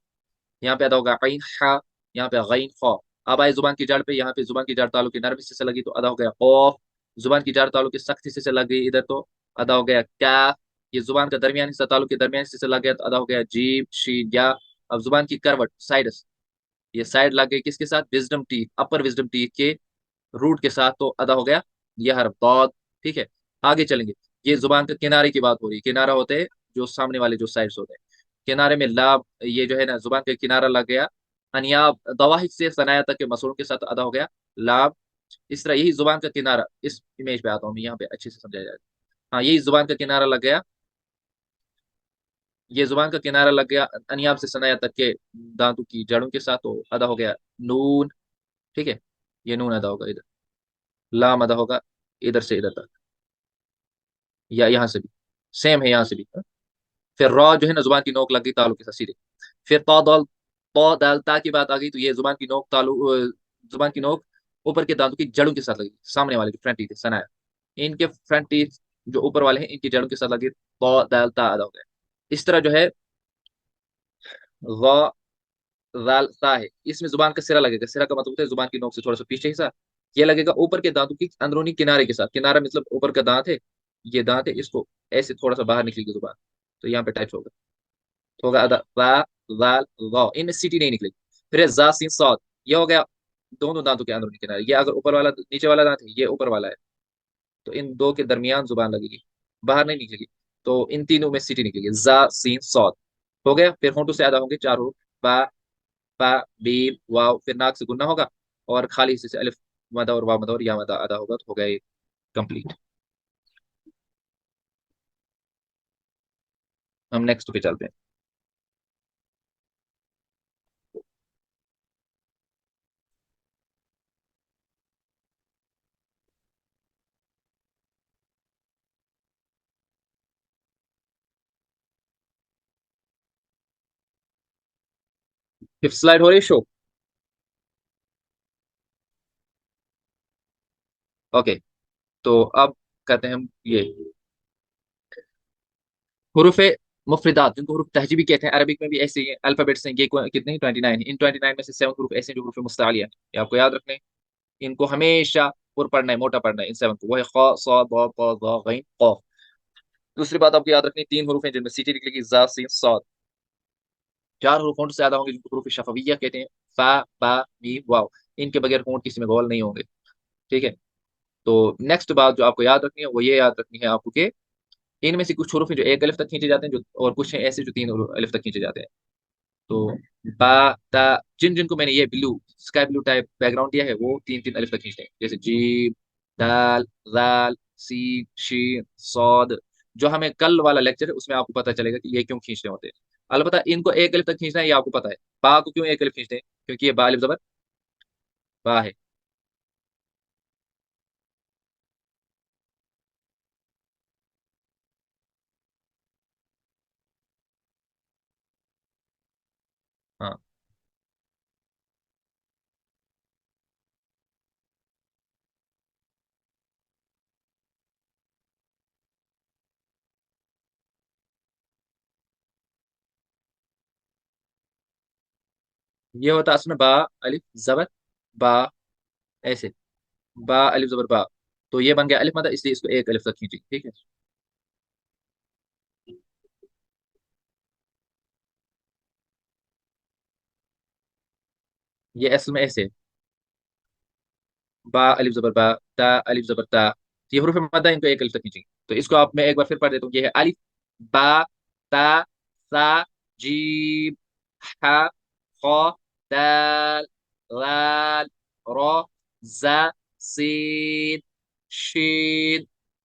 यहाँ पे अदा होगा गईन हा, यहाँ पे गईन खा। अब आए जुबान की जड़ पे, यहाँ पे जुबान की जड़ तालु के नरम हिस्से से लगी तो अदा हो गया कौफ। जुबान की जड़ तालु के सख्त हिस्से से लग गई इधर, तो अदा हो गया कैफ। ये जुबान का दरमियान हिस्सा तालु के दरमियान हिस्से से लग गया तो अदा हो गया जीम शीन या। अब जुबान की करवट साइडस, ये साइड लग गई किसके साथ, विजडम टीथ, अपर विजडम टीथ के रूट के साथ, तो अदा हो गया यह हरफ दौद। ठीक है, आगे चलेंगे। ये जुबान के किनारे की बात हो रही है, किनारा होते हैं जो सामने वाले जो साइड्स होते हैं, किनारे में लाभ, ये जो है ना जुबान का किनारा लग गया। अनियाब दवाहिक से सनाया तक के मसूलों के साथ अदा हो गया लाभ। इस तरह यही जुबान का किनारा, इस इमेज पे आता हूँ मैं, यहाँ पे अच्छे से समझा जाए। हाँ, यही जुबान का किनारा लग गया, ये जुबान का किनारा लग गया अनियाब से सनाया तक के दांतों की जड़ों के साथ, तो अदा हो गया नून। ठीक है, ये नून अदा होगा इधर, लाम अदा होगा इधर से इधर तक, या यहाँ से भी सेम है, यहाँ से भी। फिर रॉ जो है ना, जुबान की नोक लग गई तालु के साथ सीधे। फिर तो दाल ता की बात आ गई, तो ये जुबान की नोक जुबान की नोक ऊपर के दांतों की जड़ों के साथ लगी, सामने वाले जो फ्रंट टीथ है सनाया, इनके फ्रंट टीथ जो ऊपर वाले हैं इनकी जड़ों के साथ लगी, तो दाल ता अदा हो गया। इस तरह जो है गौ दाल ता है, इसमें जुबान का सिरा लगेगा। सिरा का मतलब होता है जुबान की नोक से थोड़ा सा पीछे हिस्सा, ये लगेगा ऊपर के दांतों की अंदरूनी किनारे के साथ। किनारा मतलब ऊपर का दांत है, ये दांत है, इसको ऐसे थोड़ा सा बाहर निकलेगी जुबान, तो यहाँ पे टच होगा, तो होगा अदा रा जाल गौ, इनमें सीटी नहीं निकलेगी। फिर है जा सीन सौद, ये हो गया दोनों दांतों के अंदरूनी किनारे, ये अगर ऊपर वाला नीचे वाला दांत है, ये ऊपर वाला है, तो इन दो के दरमियान जुबान लगेगी, बाहर नहीं निकलेगी। तो इन तीनों में सीटी निकलेगी, जा सीन सौद हो गया। फिर होंठों से अदा होंगे चार हुरूफ, बा पा बीम वाव, फिर नाक से गुन्ना होगा, और खाली हिस्से से अलिफ मदा और वाव मदा और या मदा अदा होगा, तो हो गया ये कंप्लीट। हम नेक्स्ट पे चलते हैं। फिफ्थ स्लाइड हो रही शो। ओके, तो अब कहते हैं हम ये हुरूफ मुफरदात, जिनको हुरूफ तहजीबी कहते हैं, अरबिक में भी ऐसे ही अल्फाबेट्स हैं, ये कितने हैं, 29। इन 29 में से 7 हुरूफ ऐसे हैं जो हुरूफ मुस्तालिया हैं, ये आपको याद रखने हैं। इनको हमेशा पुर पढ़ना है, मोटा पढ़ना है इन 7 को, वो है ख सा द प ज़ गैन क़ाफ। दूसरी बात आपको याद रखनी है, 3 हुरूफ हैं जिनमें सीटी निकलेगी, जा सीन साद। 4 हुरूफ होंठ से ज्यादा होंगे जिनको हुरूफ शफविया कहते हैं, फा बा मीम वाव। इनके बगैर होंठ किसी में गोल नहीं होंगे। ठीक है, तो नेक्स्ट बात जो आपको याद रखनी है वो ये याद रखनी है आपको कि इनमें से कुछ हुरूफ हैं जो एक अलिफ तक खींचे जाते हैं, जो और कुछ हैं ऐसे जो 3 अलिफ तक खींचे जाते हैं। तो बा ता, जिन जिनको मैंने ये blue sky blue type background दिया है, वो 3 3 अलिफ तक खींचते हैं, जैसे जीम दाल जाल सीन शीन सौद। जो हमें कल वाला लेक्चर है उसमें आपको पता चलेगा कि ये क्यों खींचने होते हैं। अलबत्ता इनको एक अलिफ तक खींचना है ये आपको पता है। बा को क्यों एक अलिफ खींचते हैं, क्योंकि ये बा अलिफ जबर बा है। हाँ, ये होता है असल में बा अलिफ जबर बा, ऐसे बा अलिफ जबर बा। तो ये बन गया अलिफ मदा, इसलिए इसको एक अलिफ तक खींची, ठीक है। ये असल में ऐसे बा अलिफ जबर बा, ता अलिफ जबर ता, तो ये हरूफ मद्दा, इनको एक अलिफ तक खींचेंगे। तो इसको आप मैं एक बार फिर पढ़ देता हूँ। ये है अलिफ बा ता सा जीम हा खा दाल लाल रा जा सीन शीन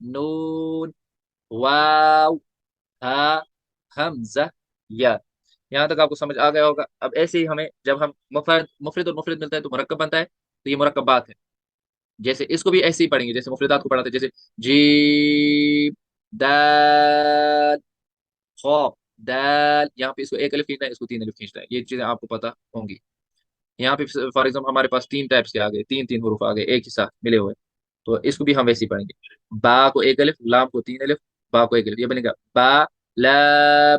नून वाव हा हमजा या। यहाँ तक आपको समझ आ गया होगा। अब ऐसे ही हमें जब हम मुफरद मुफरद और मुफरद मिलता है तो मुरक्कब बनता है, तो ये मुरक्कबात है। जैसे इसको भी ऐसे ही पढ़ेंगे जैसे मुफरदात को पढ़ाते हैं, जैसे जी दाल खौ दाल, यहाँ पे इसको एक अलिफ खींचना है, इसको तीन अलिफ खींचना है, ये चीजें आपको पता होंगी। यहाँ पे फॉर एग्जाम्पल हमारे पास तीन टाइप्स के आ गए, तीन तीन हरूफ आ गए एक ही साथ मिले हुए। तो इसको भी हम वैसे ही पढ़ेंगे। बा को एक अलिफ, लाम को तीन अलिफ, बा को एक अलिफ, ये बनेगा बा ला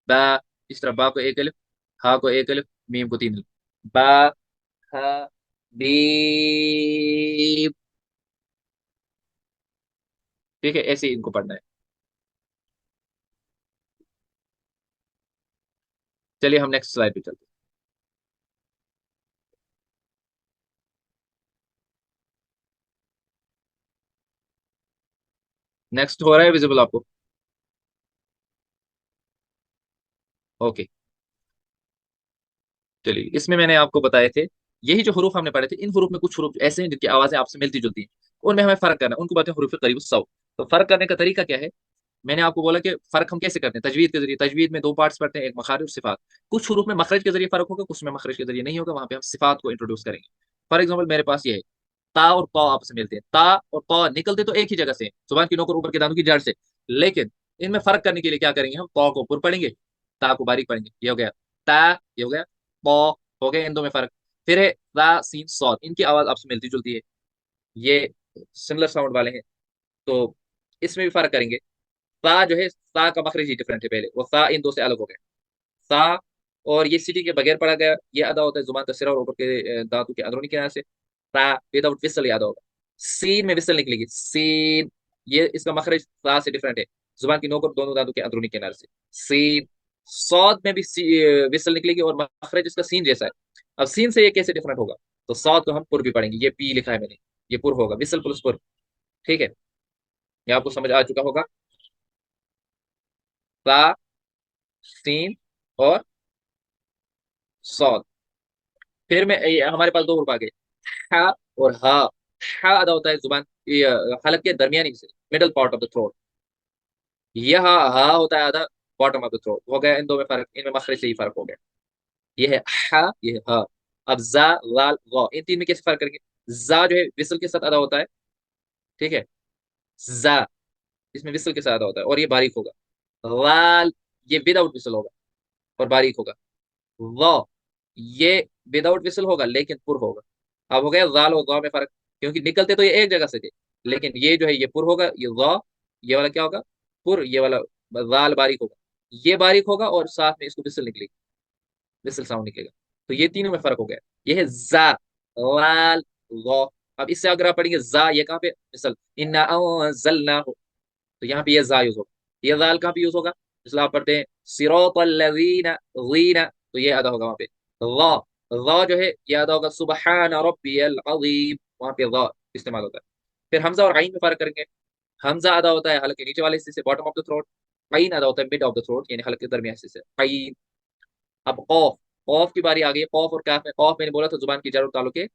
बा। इस तरह बा को एक अलिफ, हा को एक अलिफ, मीम को तीन अलिफ, बा हा मीम। ठीक है, ऐसे ही इनको पढ़ना है। चलिए हम नेक्स्ट स्लाइड पे चलते हैं। नेक्स्ट हो रहा है विजिबल आपको? ओके, चलिए इसमें मैंने आपको बताए थे, यही जो हरूफ हमने पढ़े थे, इन हरूफ में कुछ हरूफ ऐसे हैं जिनकी आवाजें आपसे मिलती जुलती हैं, उनमें हमें फर्क करना है, उनको बताते हैं हरूफ करीब सौ। तो फर्क करने का तरीका क्या है? मैंने आपको बोला कि फर्क हम कैसे करते हैं तजवीद के जरिए। तजवीद में दो पार्ट्स पढ़ते हैं, एक मखारिज और सिफात। कुछ हुरूफ में मखरज के जरिए फर्क होगा, कुछ में मखरज के जरिए नहीं होगा, वहां पे हम सिफात को इंट्रोड्यूस करेंगे। फॉर एग्जाम्पल मेरे पास ये है, ता और तौ आपस में मिलते हैं, ता और तौ निकलते तो एक ही जगह से हैं, जुबान की नोक और ऊपर के दांतों की जड़ से। लेकिन इनमें फर्क करने के लिए क्या करेंगे, हम तौ को ऊपर पढ़ेंगे, ता को बारीक पढ़ेंगे, ये हो गया ता, ये हो गया तौ, हो गया इन दो में फर्क। फिर है ता सीन सौद, इनकी आवाज आपसे मिलती जुलती है, ये सिमिलर साउंड वाले हैं। तो इसमें भी फर्क करेंगे। सा जो है, सा का मखरज ही डिफरेंट है, पहले वो सा इन दो से अलग हो गया सा। और ये सिटी के बगैर पढ़ा गया, ये अदा होता है जुबान का सिरा और ऊपर के दांतों के अंदरूनी किनारे से। सा विदाउट विसल याद होगा। सीन में विसल निकलेगी सीन, ये इसका मखरज सा से डिफरेंट है, जुबान की नोक और दोनों दांतों के अंदरूनी किनारे से सीन। सौद में भी विसल निकलेगी और मखरज इसका सीन जैसा है। अब सीन से ये कैसे डिफरेंट होगा? तो सौद को हम पुर भी पढ़ेंगे, ये पी लिखा है मैंने, ये पुर होगा, विसल प्लस पुर। ठीक है, ये आपको समझ आ चुका होगा। सा सीन और सौद। फिर में हमारे पास दो हरूफ आ गए, हा और हा। हा अदा होता है जुबान ये हलक के दरमियानी हिस्से, middle part of the throat. यह हा होता है अदा बॉटम ऑफ द थ्रोट। हो गया इन दो में फर्क, इनमें मखरज से ही फर्क हो गया। ये है हा, ये है हा। अब जा लाल गौ, इन तीन में कैसे फर्क करेंगे? जा जो है विसल के साथ अदा होता है, ठीक है, जा इसमें विसल के साथ अदा होता है और ये बारीक होगा। लाल ये विदाउट विसल होगा और बारीक होगा। गौ ये विदाउट विसल होगा लेकिन पुर होगा। अब हो गया जाल और गौ में फर्क, क्योंकि निकलते तो ये एक जगह से थे, लेकिन ये जो है ये पुर होगा, ये गौ, ये वाला क्या होगा, पुर, ये वाला जाल बारीक होगा, ये बारीक होगा और साथ में इसको विसल निकलेगी, विसल साउंड निकलेगा। तो ये तीनों में फर्क हो गया। ये है जा लाल गौ। अब इससे अगर आप पढ़ेंगे जा, ये कहाँ पे मिसल, इन्ना अंज़लना हो, तो यहाँ पे ये जा यूज होगा। ये जाल कहाँ पे यूज होगा? इसलिए आप पढ़ते हैं सिरातल लज़ीना ज़ीना, तो ये अदा होगा वहां पे। ज़ा, ज़ा जो है ये अदा होगा सुबहान रब्बियल अज़ीम, वहां पे ज़ा इस्तेमाल होता है। फिर हमजा और आइन में फर्क करेंगे। हमजा अदा होता है हलक के नीचे वाले हिस्से से, बॉटम ऑफ द थ्रोट। आइन अदा होता है मिड ऑफ द थ्रोट, यानी हलक के दरमियान हिस्से से, आइन। अब कौफ, कौफ की बारी आ गई है। कौफ और काफ में, कौफ मैंने बोला था जुबान की जड़ और तालु के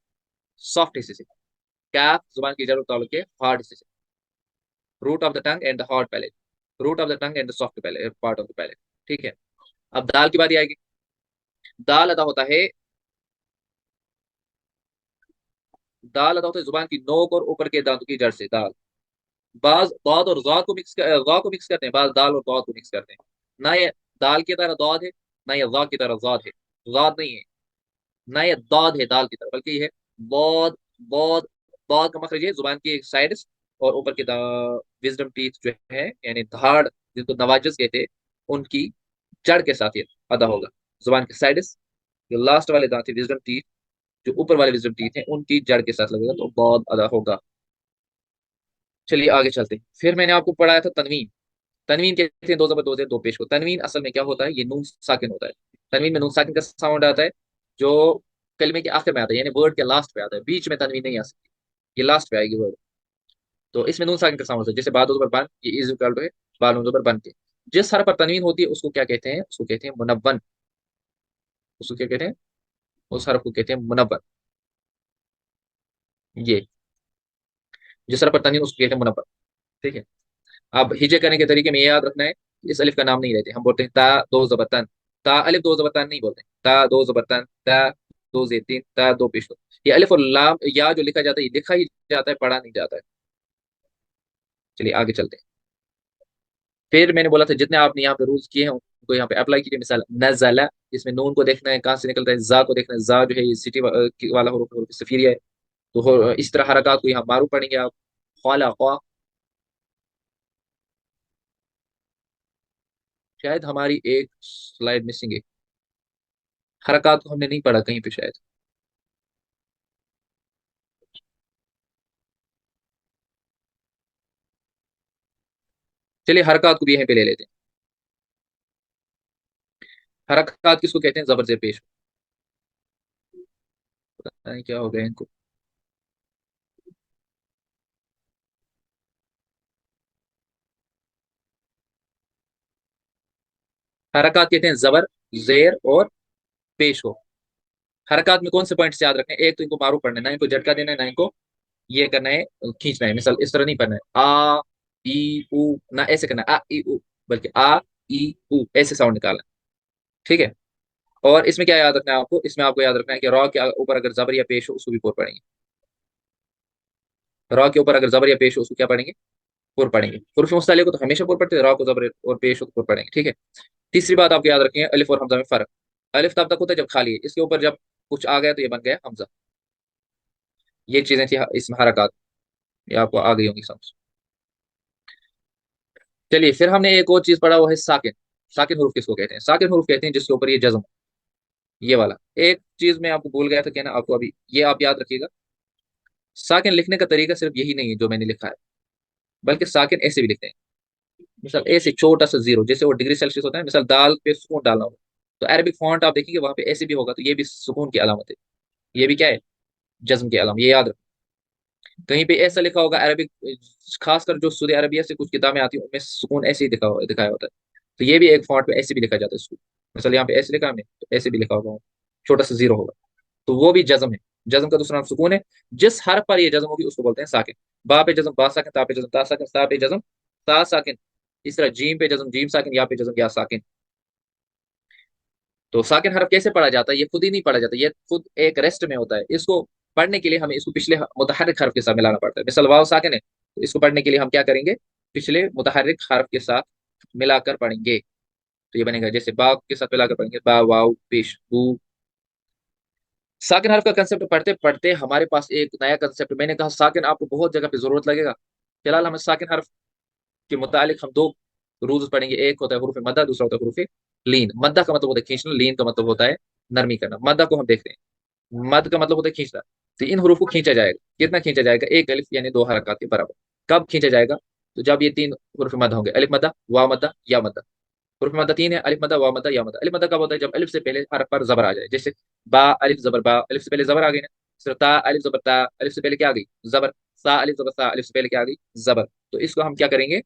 सॉफ्ट हिस्से से, काफ जुबान की जड़ और तालु के हार्ड हिस्से से, root of the tongue and the hard palate, root of the tongue and the soft palate part of the palate. ठीक है, अब दाल की बारी आएगी। दाल अदा होता है, दाल अदा होता है जुबान की नोक और ऊपर के दांतों की जड़ से। दाल, बाज दाद और ज़ा को ज़ा को मिक्स करते हैं, बाज दाल और दाद को मिक्स करते हैं। ना ये दाल की तरह दाद है, ना ये ज़ा की तरह ज़ाद है, ज़ाद नहीं है। ना ये दाद है दाल की तरह, बल्कि ये है बहुत बहुत बहुत का मखरज है जुबान की साइड्स और ऊपर के विजडम टीथ जो है, यानी धाड़ जिनको नवाजिस कहते हैं, उनकी जड़ के साथ ये अदा होगा। जुबान के साइड्स, जो लास्ट वाले दांत है विजडम टीथ, जो ऊपर वाले विजडम टीथ हैं, उनकी जड़ के साथ लगेगा तो बहुत अदा होगा। चलिए आगे चलते हैं। फिर मैंने आपको पढ़ाया था तनवीन। तनवीन कहते हैं दो जबर दो जेर दो पेश को। तनवीन असल में क्या होता है, ये नून साकिन होता है। तनवीन में नून साकिन का साउंड आता है, जो कलमे के आखिर में आता है, यानी वर्ड के लास्ट पे आता है, बीच में तनवीन नहीं आ सकती, ये लास्ट पे आएगी वर्ड। तो इसमें नून साकिन का साउंड होता है, जैसे बाद पर बन, ये इज इक्वल टू है बाल पर बन के। जिस हर पर तनवीन होती है उसको क्या कहते हैं, उसको कहते हैं मुनव्वन। उसको क्या कहते हैं, उस हरफ को कहते हैं मुनव्वन। ये जिस हर पर तनवीन उसको कहते हैं मुनव्वन। ठीक है। अब हिजे करने के तरीके में ये याद रखना है, इस अलिफ का नाम नहीं लेते, हम बोलते हैं ता दो जबरतन। ता अलिफ दो जबरतन नहीं बोलते, ता दो जबरतन, ता दो जेतिन, ता दो पेश। ये अलिफ और लाम या जो लिखा जाता है, ये लिखा ही जाता है, पढ़ा नहीं जाता है। चलिए आगे चलते हैं। फिर मैंने बोला था जितने आपने यहाँ पे रूल्स किए हैं उनको यहाँ पे अप्लाई कीजिए। मिसाल नज़ला, इसमें नून को देखना है कहाँ से निकलता है, जा को देखना है, जा जो है ये सिटी वाला हुरूफ सफीरिया है। तो इस तरह हरकत को यहाँ मारू पढ़ेंगे आप। ख्वाला ख्वा, शायद हमारी एक स्लाइड मिसिंग है, हरकत को हमने नहीं पढ़ा कहीं पे शायद। चलिए हरकत को भी यहीं पे ले लेते हैं। हरकत किसको कहते हैं, जबर जेर पेश। पता नहीं क्या हो गया इनको। हरकत कहते हैं जबर, जेर और पेश हो। हरकत में कौन से पॉइंट्स याद रखने हैं, एक तो इनको मारूफ पढ़ना है, ना इनको झटका देना है, ना इनको ये करना है खींचना है। मिसाल इस तरह नहीं पढ़ना है आ ई उ, ना ऐसे करना है आ ई उ, बल्कि आ ई उ ऐसे साउंड निकालना है। ठीक है। और इसमें क्या याद रखना है आपको, इसमें आपको याद रखना है कि रॉ के ऊपर अगर जबर या पेश हो उसको भी पोर पढ़ेंगे। रॉ के ऊपर अगर जबर या पेश हो उसको क्या पढ़ेंगे, पुर पढ़ेंगे। हुरूफ मुस्तले को तो हमेशा पुर पढ़ते हैं, रॉ को जबर और पेश हो तो पुर पढ़ेंगे। ठीक है। तीसरी बात आपको याद रखनी है, अलिफ और हमजा में फर्क। अलिफ तब तक होता है जब खाली है, इसके ऊपर जब कुछ आ गया तो ये बन गया हमजा। ये चीजें थी इसमें हरकत, ये आपको आ गई होंगी समझ। चलिए फिर हमने एक और चीज पढ़ा, वो है साकिन। साकिन हरूफ किसको कहते हैं, साकिन हरूफ कहते हैं जिसके ऊपर ये जज्म, ये वाला। एक चीज मैं आपको भूल गया था कहना, आपको अभी ये आप याद रखिएगा। साकिन लिखने का तरीका सिर्फ यही नहीं है जो मैंने लिखा है, बल्कि साकिन ऐसे भी लिखते हैं। मिसाल ऐसे छोटा सा जीरो, जैसे वो डिग्री सेल्सियस होता है, मिसाल दाल पे सुकून डालना हो, तो अरबिक फॉन्ट आप देखेंगे वहां पे ऐसे भी होगा, तो ये भी सुकून की अलामत है, ये भी क्या है, जज्म की अलामत, ये याद रखो। कहीं पे ऐसा लिखा होगा अरबिक, खासकर जो सऊदी अरबिया से कुछ किताबें आती हैं उनमें सुकून ऐसे ही दिखाया होता है। तो ये भी एक फॉन्ट में ऐसे भी लिखा जाता है सुकून। मिसाल यहाँ पे ऐसे लिखा है हमने, तो ऐसे भी लिखा होगा, छोटा सा जीरो होगा, तो वो भी जज्म है। जज्म का दूसरा नाम सुकून है। जिस हर पर ये जज्म होगी उसको बोलते हैं साकिन। बा पे जज्म बा साकिन, ता पे जज्म ता साकिन, सा पे जज्म ता साकिन। इस तरह जीम पे जज्म जीम साकिन, या पे जज्म या साकिन। तो साकिन हरफ कैसे पढ़ा जाता है, ये खुद ही नहीं पढ़ा जाता, ये खुद एक रेस्ट में होता है। इसको पढ़ने के लिए हमें इसको पिछले मुतहर्रिक हरफ के साथ मिलाना पड़ता है। मिसाल वाव साकिन है, तो इसको पढ़ने के लिए हम क्या करेंगे, पिछले मुतहर्रिक हरफ के साथ मिलाकर पढ़ेंगे। तो ये बनेगा जैसे बा के साथ मिलाकर पढ़ेंगे, बा वाव पेश बू। साकिन हरफ का कंसेप्ट पढ़ते पढ़ते हमारे पास एक नया कंसेप्ट, मैंने कहा साकिन आपको बहुत जगह पे जरूरत लगेगा। फिलहाल हमें साकिन हरफ के मुतालिक हम दो रूल्स पढ़ेंगे, एक होता है हुरूफ मद्दा, दूसरा होता है हुरूफ लीन। मद्दा का मतलब होता है खींचना, लीन का मतलब होता है नरमी करना। मद्दा को हम देखते हैं, मद का मतलब होता है खींचना। तो इन हरूफ को खींचा जाएगा, कितना खींचा जाएगा, एक अलिफ यानी दो हरकत के बराबर। कब खींचा जाएगा, तो जब ये तीन हुरूफ मद होंगे, अलिफ मद्दा वाव मद्दा या मद्दा। हुरूफ मद्दा तीन है, अलिफ मद्दा वाव मद्दा या मद्दा। अलिफ मद्दा कब होता है, जब अलिफ से पहले हरफ पर जबर आ जाए, जैसे बा अलिफ जबर बा, अलिफ से पहले जबर आ गई ना। सिर्फ ता अलिफ जबर ता, अलिफ से पहले क्या आ गई, जबर। सा अलिफ जबर सा, अलिफ से पहले क्या आ गई, जबर। तो इसको हम क्या करेंगे,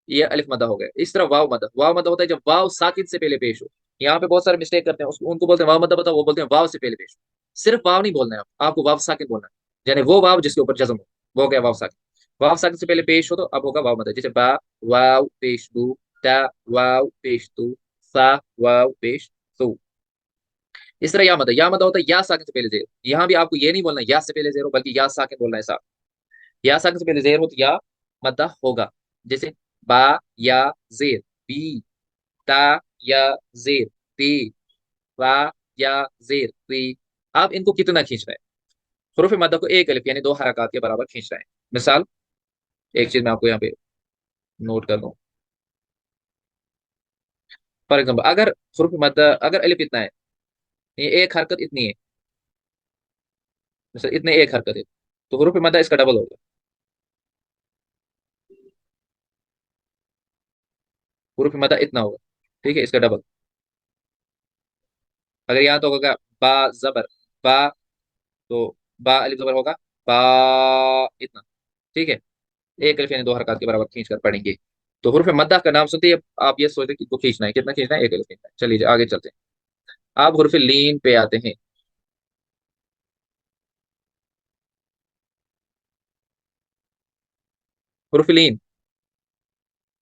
ये अलिफ मदा हो गया। इस तरह वाव मदा, वाव मदा होता है जब वाव साकिन से पहले पेश हो। यहाँ पे बहुत सारे मिस्टेक करते हैं, उसको उनको बोलते हैं वाव मदा बताओ, वो बोलते हैं वाव से पहले पेश हो। सिर्फ वाव नहीं बोलना है आपको वाव साकिन बोलना है, यानी वो वाव जिसके ऊपर जज्म हो, वो हो गया वाव साकिन। वाव साकिन से पहले पेश हो तो अब होगा वाव मदा, जैसे बा वाव पेश दू, ता वाव पेश तू, सा वाव पेश तू। इस तरह या मदा होता है या साकिन से पहले जेर। यहाँ भी आपको ये नहीं बोलना या से पहले जेर हो, बल्कि या साकिन बोलना है साथ। या साकिन से पहले जेर हो तो या मद्दा होगा। जैसे बा या जेर, बी, ता या जेर, ती, वा या जेर, ती। आप इनको कितना खींच रहे हैं? हुरूफ मद्दा को एक अलिफ यानी दो हरकत के बराबर खींच रहे हैं। मिसाल, एक चीज मैं आपको यहाँ पे नोट कर दूं। फॉर एग्जाम्पल, अगर हुरूफ मद्दा, अगर अलिफ इतना है, ये एक हरकत इतनी है, मिसाल इतने एक हरकत है, तो हुरूफ मद्दा इसका डबल होगा। हुरूफ मद्दा इतना होगा, ठीक है, इसका डबल। अगर यहाँ तो होगा बा जबर बा, तो बा अलिफ जबर होगा बा, इतना, ठीक है। एक अलिफ यानी दो हरकत के बराबर खींच कर पढ़ेंगे। तो हुरूफ मद्दा का नाम सुनते ही आप ये सोचते हैं कि इसको खींचना है, कितना खींचना है? एक अलिफ खींचना है। चलिए आगे चलते हैं। आप हुरूफ लीन पे आते हैं। हुरूफ लीन,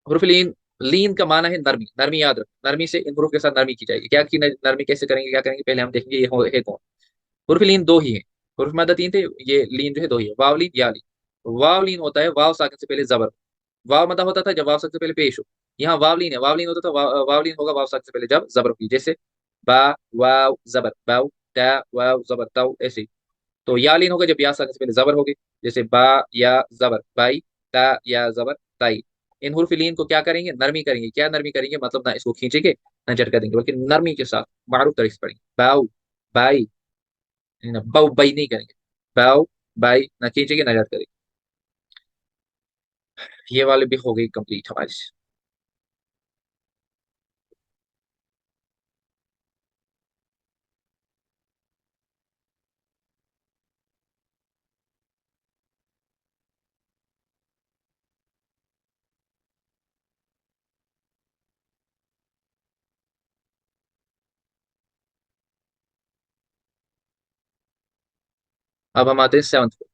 हुरूफ लीन, लीन का माना है नरमी। नरमी याद रख, नरमी से इन हुरूफ के साथ नरमी की जाएगी। क्या की नरमी कैसे करेंगे, क्या करेंगे, पहले हम देखेंगे ये है कौन। हुरूफ लीन दो ही है। हुरूफ मद्दा तीन थे, ये लीन जो है दो ही है, वाव लीन या लीन। वाव लीन होता है वाव साकिन से पहले जबर। वाव मदा होता था जब वाव साकिन से पहले पेश हो। यहाँ वावलीन है, वावलीन होता था वावलीन होगा वाव साकिन से पहले जब जबर होगी। जैसे बा वाव जबर बाव, ता वाव जबर ताऊ, ऐसे ही। तो यालीन होगा जब या साकिन से पहले जबर होगी। जैसे बा या जबर बाई, ता या जबर ताई। इन हुर्फ लीन को क्या करेंगे? नरमी करेंगे। क्या नरमी करेंगे? मतलब ना इसको खींचेंगे ना झटका देंगे, बल्कि नरमी के साथ मारूफ तरीके से पढ़ेंगे। बाऊ बाई, बाऊ बाई नहीं करेंगे। बाऊ बाई, ना खींचेंगे ना झटका देंगे। ये वाले भी हो गई कंप्लीट हमारी। अब हम आते हैं सेवंथ पे।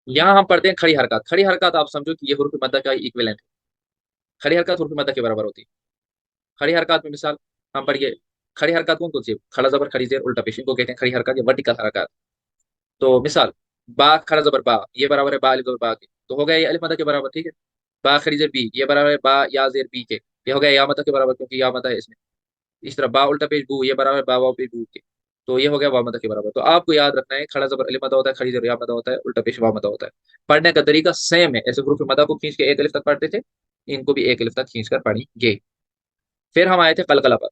यहाँ हम पढ़ते हैं खड़ी हरकत। खड़ी हरकत आप समझो कि ये हुर्फ मद्दा का इक्विवेलेंट है। खड़ी हरकत हुर्फ मद्दा के बराबर होती है। खड़ी हरकत में मिसाल हम पढ़िए। खड़ी हरकत कौन कौन सी है? खड़ा जबर खड़ी जेर उल्टा पेश, इनको कहते हैं खड़ी हरकत या वर्टिकल हरकत। तो मिसाल, बा खड़ा जबर बा, ये बराबर है बा अलिफ जबर बा के, तो हो गया ये अलिफ मद्दा के बराबर, ठीक है। बा खड़ी जेर बी, ये बराबर है बा या जेर बी के, ये हो गया या मद्दा के बराबर, क्योंकि या मद्दा है इसमें। इस तरह बा उल्टा पेश बू, ये बराबर है बा वाव पेश बू के, तो ये हो गया वाव मद्दा के बराबर। तो आपको याद रखना है, खड़ा जबर अलिफ मद्दा होता है, खड़ी जबर या मद्दा होता है, उल्टा पेश वाव मद्दा होता है। पढ़ने का तरीका सेम है। ऐसे हुरूफ मद्दा को खींच के एक अलिफ तक पढ़ते थे, इनको भी एक अलिफ तक खींच कर पढ़ेंगे। फिर हम आए थे कलकला पर।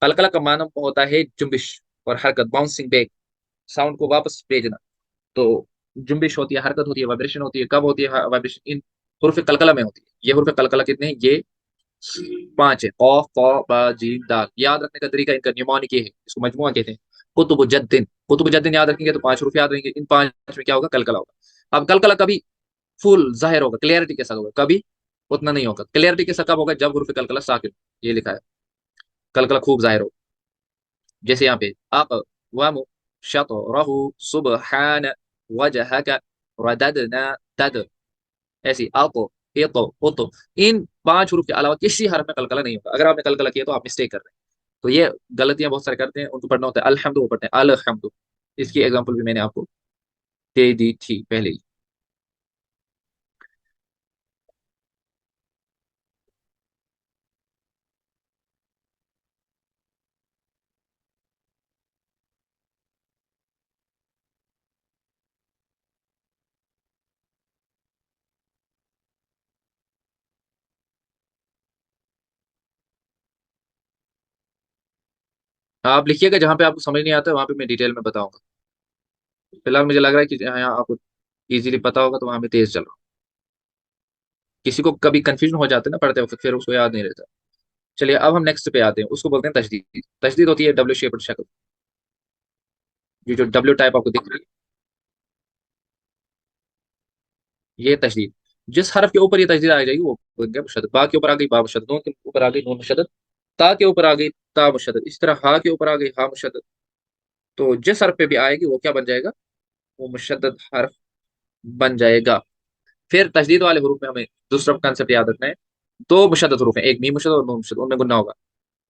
कलकला का मानव होता है जुम्बिश और हरकत, बाउंसिंग बैक, साउंड को वापस भेजना। तो जुम्बिश होती है, हरकत होती है, वाइब्रेशन होती है। कब होती है वाइब्रेशन? इन हुर्फ कलकला में होती है। ये हुर्फ कलकला कितने हैं? ये पांच है, कौफ कौ बा जीम दाल। याद रखने का तरीका इनका न्यूमोनिक ये है, इसको मजमुआ कहते हैं। कुतुब कुतुब जद्दीन याद रखेंगे तो पांच हुर्फ याद रहेंगे। इन पांच में क्या होगा? कलकला होगा। अब कलकला कभी फुल जाहिर होगा, क्लियरिटी के साथ होगा, कभी उतना नहीं होगा। क्लियरिटी के साथ कब होगा? जब हुर्फ कलकला साकिन, ये लिखा है, कलकला खूब जाहिर हो। जैसे यहाँ पे आप वम शतरहु सुबहान वजहक रददना तद, ऐसी अतो एतो ओतो। इन पांच हरूफ के अलावा किसी हरफ में कलकला नहीं होगा। अगर आपने कलकला किया तो आप मिस्टेक कर रहे हैं। तो ये गलतियां बहुत सारे करते हैं, उनको पढ़ना होता है अलहम्दु, वो पढ़ते हैं अलहम्दु। इसकी एग्जांपल भी मैंने आपको दे दी थी पहले ही। आप लिखिएगा, जहां पे आपको समझ नहीं आता है वहां पे मैं डिटेल में बताऊंगा। फिलहाल मुझे लग रहा है कि यहाँ आपको इजीली पता होगा, तो वहां पे तेज चल रहा हूँ। किसी को कभी कंफ्यूजन हो जाता है ना पढ़ते वक्त, फिर उसको याद नहीं रहता। चलिए अब हम नेक्स्ट पे आते हैं, उसको बोलते हैं तशदीद। तशदीद होती है डब्ल्यू शेप्ड शक्ल। ये जो डब्ल्यू टाइप आपको दिख रही है, ये तशदीद। जिस हरफ के ऊपर ये तशदीद आ जाएगी वो बन गया मुशद्दद। बा के ऊपर आ गई बा मुशद्दद, नून के ऊपर आ गई नून मुशद्दद, ता के ऊपर आ गई ता मुशद्दद, इस तरह हा के ऊपर आ गई हा मुशद्दद, तो जिस हर्फ पे भी आएगी वो क्या बन जाएगा, वो मुशद्दद हर्फ बन जाएगा। फिर तशदीद वाले हरूफ में हमें दूसरा कंसेप्ट याद रखना है। दो मुशद्दद हरूफ है, एक मीम मुशद्दद और नून मुशद्दद, उनमें गुन्ना होगा।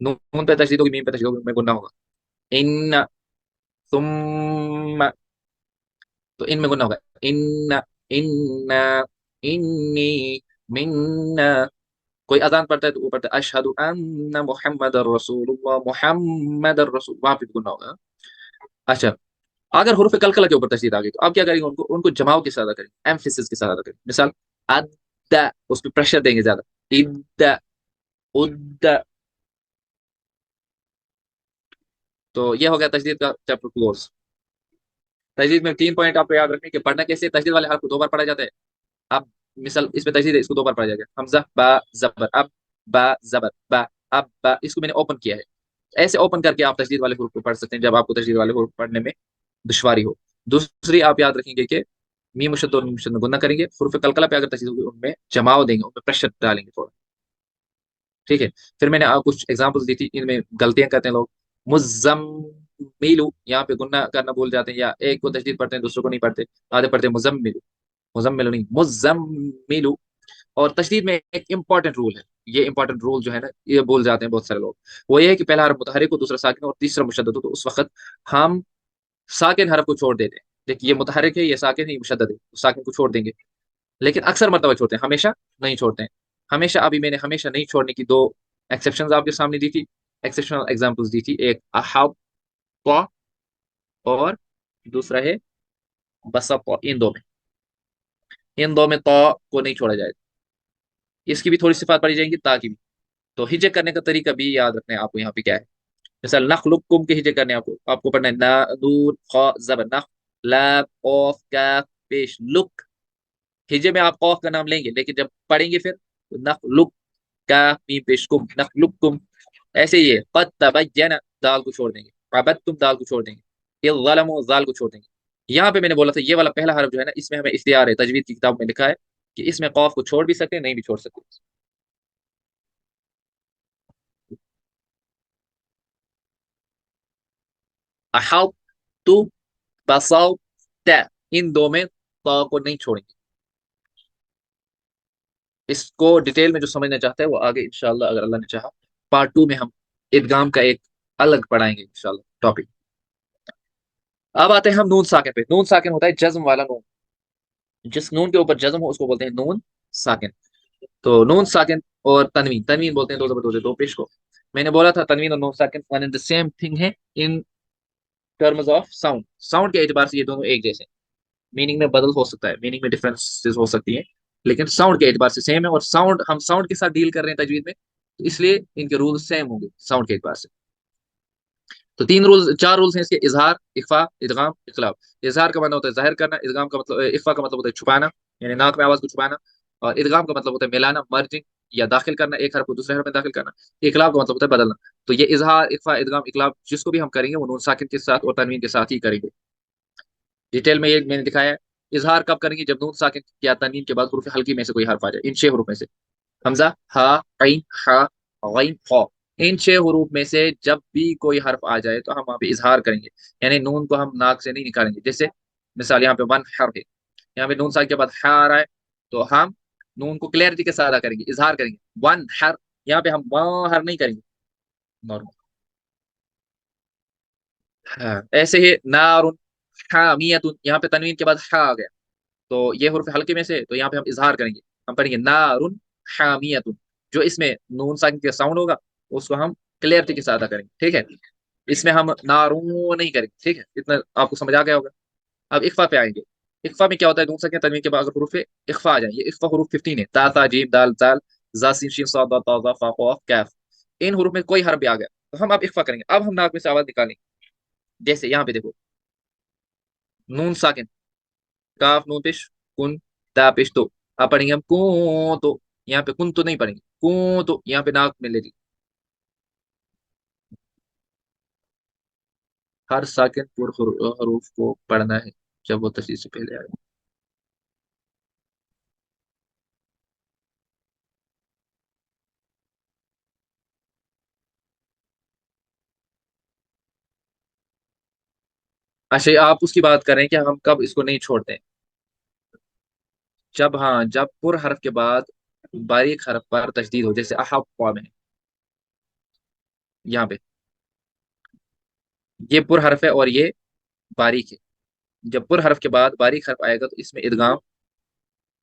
नून पे तशदीद होगी, मीम पे तशदीद होगी, उनमें गुन्ना होगा। इन, तुम, तो इनमें गुन्ना होगा। इन, इन्ना, इन्नी, मिन्ना। कोई अजान पढ़ता है तो वो पढ़ता है अशहदु अन्ना मुहम्मदर रसूलुल्लाह, मुहम्मदर रसूल, वहां पे भी गुन्ना होगा। अच्छा, अगर हुरूफ कलकला के ऊपर तशदीद आ गई तो आप क्या करेंगे, उनको उनको जमाव के साथ अदा करेंगे, एम्फेसिस के साथ अदा करेंगे। मिसाल अद्दा, उस पर प्रेशर देंगे ज्यादा। इद्दा, उद्दा। तो ये हो गया तशदीद का चैप्टर क्लोज। तशदीद में 3 पॉइंट आपको याद रखने के, पढ़ना कैसे, तशदीद वाले हर्फ को 2 बार पढ़ा जाता है। अब मिसाल इसमें तशदीद है, इसको 2 बार पढ़ा जाएगा। हमजा बा जबर अब, बा जबर बा, अब बा, इसको मैंने ओपन किया है। ऐसे ओपन करके आप तशदीद वाले हुरूफ को पढ़ सकते हैं जब आपको तशदीद वाले हुरूफ पढ़ने में दुश्वारी हो। दूसरी आप याद रखेंगे कि मीम मुशद्दद और मीम मुशद्दद में गुन्ना करेंगे, हुरूफ कलकला पे अगर तशदीद होगी उनमें जमाव देंगे, उनमें प्रेशर डालेंगे थोड़ा। ठीक है। फिर मैंने कुछ एग्जांपल्स दी थी, इनमें गलतियां करते हैं लोग। मुजम्मिलु, यहाँ पे गुन्ना करना भूल जाते हैं, या एक को तशदीद पढ़ते हैं दूसरे को नहीं पढ़ते। आधे पढ़ते हैं मुजम्मिलु, मुजम्मिलु नहीं, मुजम्मिलु। और तशदीद में एक इंपॉर्टेंट रूल है, ये इंपॉर्टेंट रूल जो है ना, ये भूल जाते हैं बहुत सारे लोग। वो ये है कि पहला हरफ मुतहरिक हो, दूसरा साकिन और तीसरा मुशद्दद हो, तो उस वक्त हम साकिन हरफ को छोड़ देते हैं। देखिए ये मुतहरिक है, ये साकिन है, ये मुशद्दद है, तो साकिन को छोड़ देंगे। लेकिन अक्सर मरतबा छोड़ते हैं, हमेशा नहीं छोड़ते हैं। हमेशा, अभी मैंने हमेशा नहीं छोड़ने की 2 एक्सेप्शंस आपके सामने दी थी, एक्सेप्शनल एग्जांपल्स दी थी। एक अहब, और दूसरा है बसत। इन दो में तो को नहीं छोड़ा जाएगा। इसकी भी थोड़ी सिफात पड़ी जाएंगी, ताकि भी। तो हिजे करने का तरीका भी याद रखना है आपको, यहाँ पे क्या है। जैसे नखलुकुम के हिजे करने, आपको आपको पढ़ना है ना, नून ख जबर नख, लैब ऑफ कैफ पेश लुक। हिजे में आप कौफ का नाम लेंगे, लेकिन जब पढ़ेंगे फिर तो नखलुक का मीम पेश कुम, नखलुकुम। ऐसे ही है, कद तबय्यना, दाल को छोड़ देंगे। अबद्तुम, दाल को छोड़ देंगे। इज़्ज़लमु, दाल को छोड़ देंगे। यहाँ पे मैंने बोला था ये वाला पहला हरफ जो है ना, इसमें हमें इख्तियार है, तजवीद की किताब में लिखा है कि इसमें कौफ को छोड़ भी सकते हैं, नहीं भी छोड़ सकते। अहाउ तु, बसाउ ता, इन दो में ता को नहीं छोड़ेंगे। इसको डिटेल में जो समझना चाहता है वो आगे इंशाल्लाह, अगर अल्लाह ने चाहा, पार्ट 2 में हम इदगाम का एक अलग पढ़ाएंगे इंशाल्लाह टॉपिक। अब आते हैं हम नून साकिन पे। नून साकिन होता है जज्म वाला नून। जिस नून के ऊपर जज्म हो उसको बोलते हैं नून साकिन। तो नून साकिन और तनवीन, तनवीन बोलते हैं दो जबर दो से दो पेश को। मैंने बोला था तनवीन और नून साकिन one and the same thing है in terms of sound. Sound के एतबार से ये दोनों एक जैसे हैं। मीनिंग में बदल हो सकता है, मीनिंग में डिफरेंसेस हो सकती है, लेकिन साउंड के एतबार से सेम है। और साउंड, हम साउंड के साथ डील कर रहे हैं तजवीद में, तो इसलिए इनके रूल सेम होंगे साउंड के एतबार से। तो 3 रूल्स, 4 रूल्स हैं इसके, इजहार, इख्फा, इदगाम, इखलाब। इजहार का मतलब होता है जाहिर करना, इदगाम का मतलब, इख्फा का मतलब होता है छुपाना, यानी नाक में आवाज को छुपाना। और इदगाम का मतलब होता है मिलाना, मर्जिंग, या दाखिल करना, एक हरफ को दूसरे हरफ में दाखिल करना। इखलाब का मतलब होता है बदलना। तो ये इजहार, इख्फा, इदगाम, इखलाब जिसको भी हम करेंगे वो नून साकिन के साथ और तनवीन के साथ ही करेंगे। डिटेल में ये मैंने दिखाया है। इजहार कब करेंगे, जब नून साकिन या तनवीन के बाद हरूफ हल्की में से कोई हर्फ आ जाए, इन 6 हरूफ में से। हमजा, हा, ऐन, हा, गैन, खा। इन 6 हरूफ में से जब भी कोई हर्फ आ जाए तो हम वहां पे इजहार करेंगे, यानी नून को हम नाक से नहीं निकालेंगे। जैसे मिसाल यहाँ पे वन हर्फ है, यहाँ पे नून साकिन के बाद हा आ रहा है, तो हम नून को क्लियरिटी के साथ अदा करेंगे, इजहार करेंगे। वन हर, यहाँ पे हम वहाँ हर नहीं करेंगे, नॉर्मल। हाँ, ऐसे ही नारुन हामियतुन, यहाँ पे तनवीन के बाद हा आ गया, तो ये हुर्फ हल्के में से, तो यहाँ पे हम इजहार करेंगे। हम पढ़ेंगे नारुन हामियतुन। जो इसमें नून साकिन का साउंड होगा उसको हम क्लियरिटी के साथ अदा करेंगे, ठीक है। इसमें हम नारू नहीं करेंगे, ठीक है, इतना आपको समझ आ गया होगा। अब इख्फा पे आएंगे। इख्फा में क्या होता है, नून साकिन तनवीन के बाद अगर हुरूफ इख्फा आ जाए, ये इख्फा हुरूफ 15 है, ता ता जीम दाल जाल जा सीन शीन साद दा ता ज़ा फा क़ाफ कैफ। इन हुरूफ में कोई हर्फ भी आ गया तो हम अब इख्फा करेंगे, अब हम नाक में से आवाज निकालेंगे। जैसे यहाँ पे देखो, नून साकिन, काफ नून पेश, कुन, ता पेश तो। अब पढ़ेंगे हम को, तो यहाँ पे कुन तो नहीं पढ़ेंगे, को तो यहाँ पे नाक में ले ली। हर साकिन पुर हरूफ को पढ़ना है जब वो तशदीद से पहले आए। अच्छा, ये आप उसकी बात कर रहे हैं कि हम कब इसको नहीं छोड़ते हैं। जब, हाँ, जब पुर हर्फ के बाद बारीक हर्फ पर तशदीद हो, जैसे अहव्वा में, यहाँ पे ये पुर हर्फ है और ये बारीक है। जब पुर हर्फ के बाद बारीक हर्फ आएगा तो इसमें इदगाम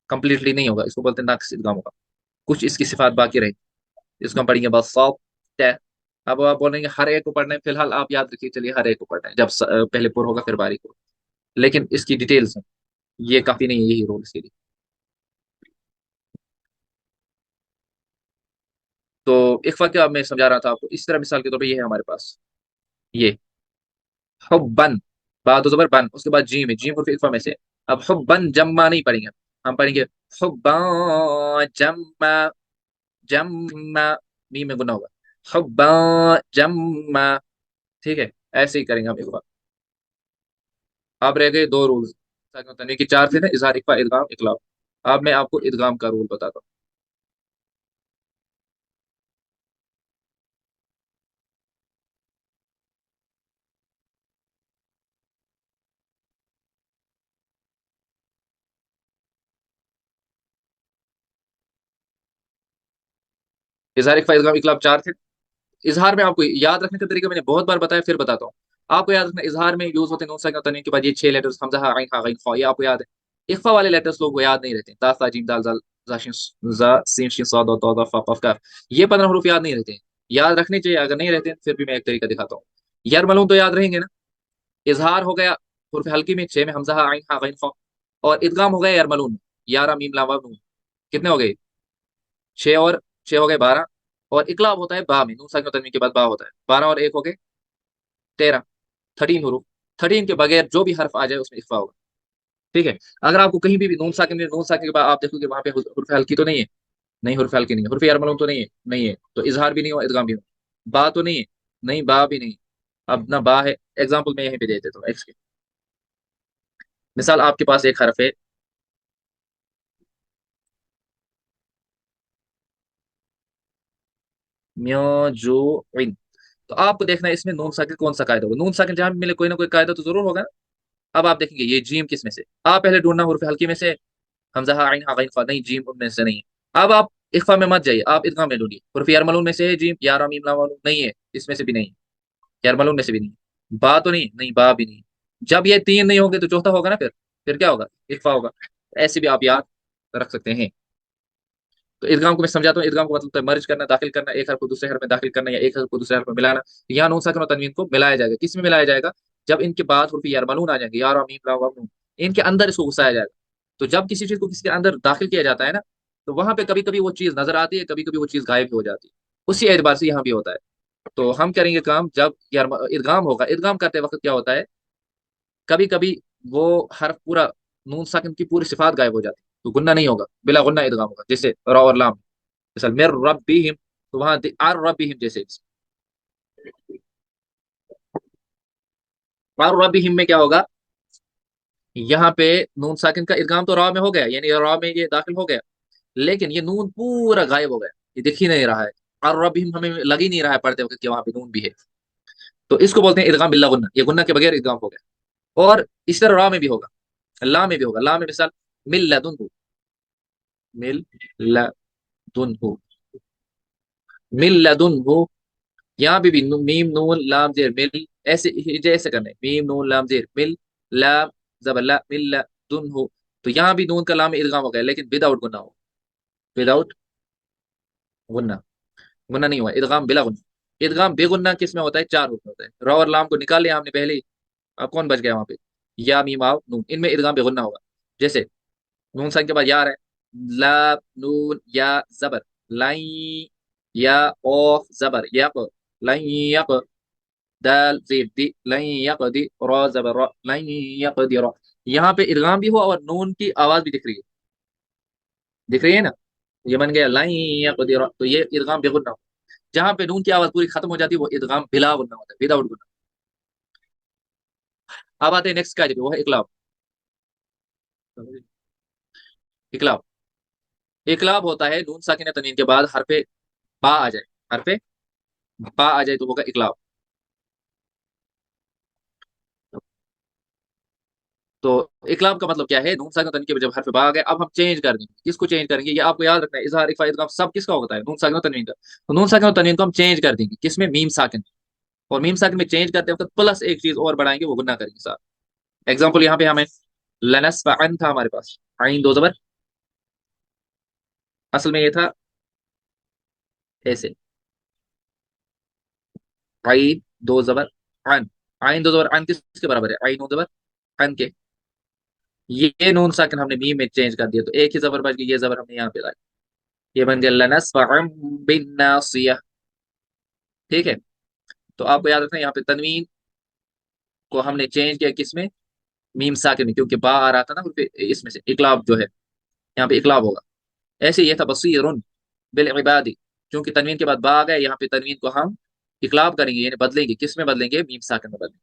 कंप्लीटली नहीं होगा, इसको बोलते हैं नाक़िस इदगाम होगा। कुछ इसकी सिफात बाकी रहेगी। इसको हम पढ़ेंगे बस सॉफ तय। अब आप बोलेंगे हर एक को पढ़ना है, फिलहाल आप याद रखिए, चलिए हर एक को पढ़ना है, जब पहले पुर होगा फिर बारीक होगा। लेकिन इसकी डिटेल्स हैं, ये काफी नहीं है, यही रोल इसके लिए। तो इख्फा क्या मैं समझा रहा था आपको, इस तरह मिसाल के तौर पर ये है हमारे पास, ये हुब्बन, बा दो जबर बन, उसके बाद जीम है, जीम और फिर इख्फा में से। अब हुब्बन जम्मा नहीं पढ़ेंगे, हम पढ़ेंगे हुब्बा जम्मा, जम्मा, मीम में गुना होगा, हुब्बा जम्मा। ठीक है, ऐसे ही करेंगे हम इख्फा। अब रह गए दो रूल्स, तनवीन की चार थे ना, इजहार, इख्फा, इदगाम, इकलाब। अब मैं आपको इदगाम का रूल बताता हूँ। इजहार, इख्फा, इदगाम, इकलाब चार थे। इजहार में आपको याद रखने का तरीका मैंने बहुत बार बताया, फिर बताता हूँ। आपको याद रखना, इजहार में यूज होते हैं नून साकिन और तनवीन के बाद ये छह लेटर्स, हमजा हा आइन हा गैन खा, ये आपको याद है। इख्फा वाले लेटर्स लोगों को याद नहीं रहते, ता सा जीम दाल जाल जा शिन, जा सीन शिन साद दा ता फा कफ काफ। ये 15 हरूफ याद नहीं रहते हैं, याद रखने चाहिए, अगर नहीं रहते हैं फिर भी मैं एक तरीका दिखाता हूँ। यरमलून तो याद रहेंगे ना। इजहार हो गया हुर्फ हल्की में, छह में हमजा हा आइन हा गैन खा। और इदगाम हो गया यरमलून में, यारा मीम लाम वाव नून। कितने हो गए? छह और छह हो गए 12। और इकलाब होता है बा में, नून साकिन और तनवीन के बाद बा होता है, 12 और एक हो गए 13। 13 हरूफ। 13 के बगैर जो भी हर्फ आ जाए उसमें इख्फा होगा। ठीक है। अगर आपको कहीं भी नून साकिन में, नून साकिन के बाद आप देखोगे वहां पे हुर्फ हल्की तो नहीं है, नहीं हुर्फ हल्की नहीं है, हुर्फ यरमलून तो नहीं है, नहीं है, तो इजहार भी नहीं हुआ, इदगाम भी नहीं हुआ। बा तो नहीं है, नहीं, बा भी नहीं। अब ना बा है, एग्जाम्पल मैं यहीं पे दे देता हूँ एक्स के। मिसाल आपके पास एक हर्फ है, म्यो जो इन। तो आपको देखना है इसमें नून साकिन कौन सा कायदा होगा, नून साकिन जहां भी मिले कोई ना कोई कायदा तो जरूर होगा ना। अब आप देखेंगे ये जीम किस में से, आप पहले ढूंढना हुर्फ हल्की में से, हमजा हा आइन हा गैन खा, नहीं, जीम उनमें से नहीं है। अब आप इख्फा में मत जाइए, आप इदगाम में ढूंढिए, हुर्फ यरमलून में से है जीम, या रा मीम लाम वाव नून, नहीं है, इसमें से भी नहीं है। यरमलून में से भी नहीं है। बा तो नहीं, नहीं, बा भी नहीं। जब ये तीन नहीं होंगे तो चौथा होगा ना, फिर क्या होगा? इख्फा होगा। ऐसे भी आप याद रख सकते हैं। तो इदगाम को मैं समझाता हूँ, इदगाम को मतलब होता है मर्ज करना, दाखिल करना, एक हर्फ को दूसरे हर्फ में दाखिल करना, या एक हर्फ को दूसरे हर्फ में मिलाना। यहाँ नून साकिन और तनवीन को मिलाया जाएगा, किस में मिलाया जाएगा? जब इनके बाद हुर्फ यरमलून आ जाएंगे, या रा मीम लाम वाव नून, इनके अंदर इसको घुसाया जाएगा। तो जब किसी चीज को किसी के अंदर दाखिल किया जाता है ना, तो वहां पे कभी कभी वो चीज नजर आती है, कभी कभी वो चीज गायब भी हो जाती है। उसी एतबार से यहाँ भी होता है। तो हम करेंगे काम, जब इदगाम होगा, इदगाम करते वक्त क्या होता है, कभी कभी वो हर्फ पूरा, नून साकिन की पूरी सिफात गायब हो जाती है, तो गुन्ना नहीं होगा, बिला गुन्ना इदगाम होगा, जैसे रा और लाम। मिसाल मेर रब्बिहिम, तो वहां आर रब्बिहिम जैसे, आर रब्बिहिम में क्या होगा, यहाँ पे नून साकिन का इदगाम तो रा में हो गया, यानी रा में ये दाखिल हो गया, लेकिन ये नून पूरा गायब हो गया, ये दिख ही नहीं रहा है। और रब्बिहिम हमें लग ही नहीं रहा है पढ़ते वक्त कि वहां पे नून भी है। तो इसको बोलते हैं इदगाम बिल्ला गुन्ना, ये गुन्ना के बगैर इदगाम हो गया। और इस तरह रा में भी होगा, ला में भी होगा, ला में मिसाल मिल लदुनहु, मिल लदुनहु, मिल लदुनहु। यहाँ पे भी मीम नून लाम जेर मिल, ऐसे जैसे करना है, मीम नून लाम जेर मिल, लाम जबर ला, मिल लदुनहु। तो यहाँ भी नून का लाम में इदगाम हो गया, लेकिन विदाउट गुन्ना हो, विदाउट गुन्ना, गुन्ना नहीं हुआ, इदगाम बिला गुन्ना। इदगाम बेगुन्ना किस में होता है? चार रूप में होता है। रा और लाम को निकाल लिया हमने पहले ही, अब कौन बच गया वहां पे? या मीम आव नून, इनमें इदगाम बेगुन्ना होगा। जैसे नून साइन के बाद या है, ला नून या जबर, लाई, या ऑफ जबर यक, लाई यक, दाल जेब दी, लाई यक दी, रा जबर रा, लाई यक दी रा। यहाँ पे इदगाम भी हुआ और नून की आवाज भी दिख रही है, दिख रही है ना। ये बन गया लाई यक दी रा, तो ये इदगाम बेगुन्ना। जहां पे नून की आवाज पूरी खत्म हो जाती है वो इदगाम बिला गुन्ना होता है, विदाउट गुन्ना। अब आते हैं नेक्स्ट का, वो है इकलाब। इकलाब, इकलाब होता है नून साकिन या तनवीन के बाद हरफे बा आ जाए, हरफे बा आ जाए तो होगा इकलाब। तो इकलाब का मतलब क्या है? नून साकिन तनवीन के जब हर्फ बा आ गया, अब हम चेंज कर देंगे। किसको चेंज करेंगे? ये आपको याद रखना है, इजहार इकफा इदगाम सब किसका होता है? नून साकिन और तनवीन का। तो नून साकिन और तनवीन को हम चेंज कर देंगे किसमें? मीम साकिन। और मीम साकिन में चेंज करते वक्त प्लस एक चीज और बढ़ाएंगे, वो गुन्ना करेंगे साथ। एग्जाम्पल यहाँ पे हमें लनस फअन था हमारे पास, आइन दो जबर, असल में ये था ऐसे, आइन दो जबर अन। आइन दो जबर अन किसके बराबर है? आइन दो जबर अन के। ये नून साकिन हमने मीम में चेंज कर दिया, तो एक ही जबर बच गई, ये जबर हमने यहाँ पे लाई, ये बन गया लनस फअन बिन नासिया। ठीक है। तो आपको याद रखना, यहाँ पे तनवीन को हमने चेंज किया किसमें? मीम साकिन में, क्योंकि बा आ रहा था ना फिर इसमें से इकलाब जो है, यहाँ पे इकलाब होगा। ऐसे ये था बसीरुन बिल इबादी, क्योंकि तनवीन के बाद बा आ गया, यहाँ पे तनवीन को हम इकलाब करेंगे, यानी बदलेंगे, किस में बदलेंगे? मीम साकिन में बदलेंगे।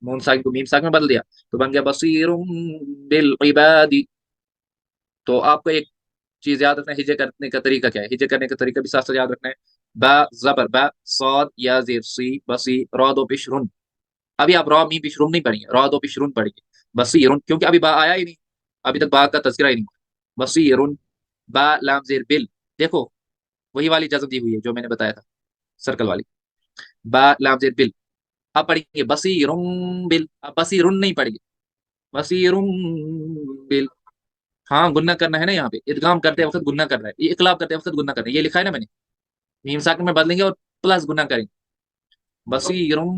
नून साकिन को मीम साकिन में बदल दिया, तो बन गया बसीरुन बिल इबादी। तो आपको एक चीज याद रखना है, हिजे करने का तरीका क्या है? हिजे करने का तरीका भी साथ साथ याद रखना है। बा जबर बा, सौद या जेर सी, बसी रौ दो पेश रुन। अभी आप रॉ मी बिशरुम नहीं पढ़िए, रॉ दो बिशरुन पढ़िए। बसीरुन, क्योंकि अभी बा आया ही नहीं, अभी तक बा का तज़किरा ही नहीं हुआ। बसीरुन, बा लाम जेर बिल, देखो वही वाली जज़म दी हुई है जो मैंने बताया था, सर्कल वाली। बा लाम जेर बिल। अब पढ़ेंगे बसीरुम बिल, अब बसीरुन नहीं पढ़िए, बसीरुम बिल। हाँ गुन्ना करना है ना, यहाँ पे इदगाम करते वक्त गुन्ना करना है, ये इकलाब करते वक्त गुन्ना करना है, ये लिखा है ना मैंने। मीम साकिन में बदलेंगे और प्लस गुन्ना करेंगे। बसीरुम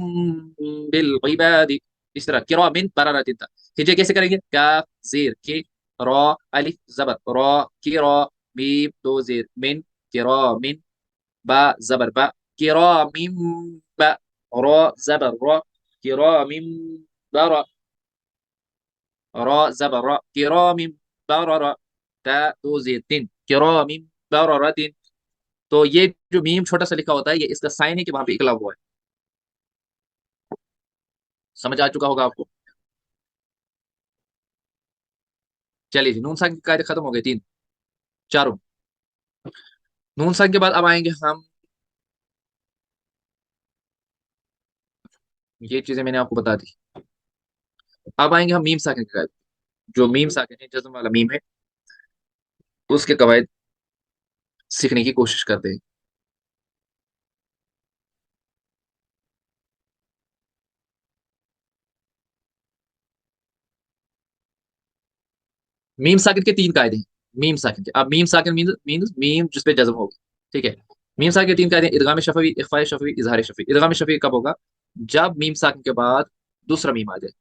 बिल इबादी। इस तरह किरामिन बरारतिन था। हिजे कैसे करेंगे? काफ जेर के, रॉ अलिफ जबर रॉ, किरा मीम दो जेर मिन, किरामिन, बा जबर बा, किरामिन बा, रॉ जबर रॉ, किरामिन बरा, रॉ जबर रॉ, किरामिन बरारा, ता दो जेर तिन, किरामिन बरारतिन। तो ये जो मीम छोटा सा लिखा होता है, ये इसका साइन है कि वहां पे इकला हुआ है। समझ आ चुका होगा आपको? चलिए जी, नून साइन के कायदे खत्म हो गए, तीन चारों। नून साइन के बाद अब आएंगे हम, ये चीजें मैंने आपको बता दी। अब आएंगे हम मीम साकिन के कायदे। जो मीम साकिन है, जज्म वाला मीम है, उसके कवायद सीखने की कोशिश करते हैं। मीम साकिन के तीन कायदे हैं। मीम साकिन के, अब मीम साकिन मीन मीम जिसपे जज्म होगी। ठीक है। मीम साकिन के तीन कायदे हैं, इदगाम शफवी, इख्फा शफवी, इजहार शफवी। इदगाम शफवी कब होगा? जब मीम साकिन के बाद दूसरा मीम आ जाए,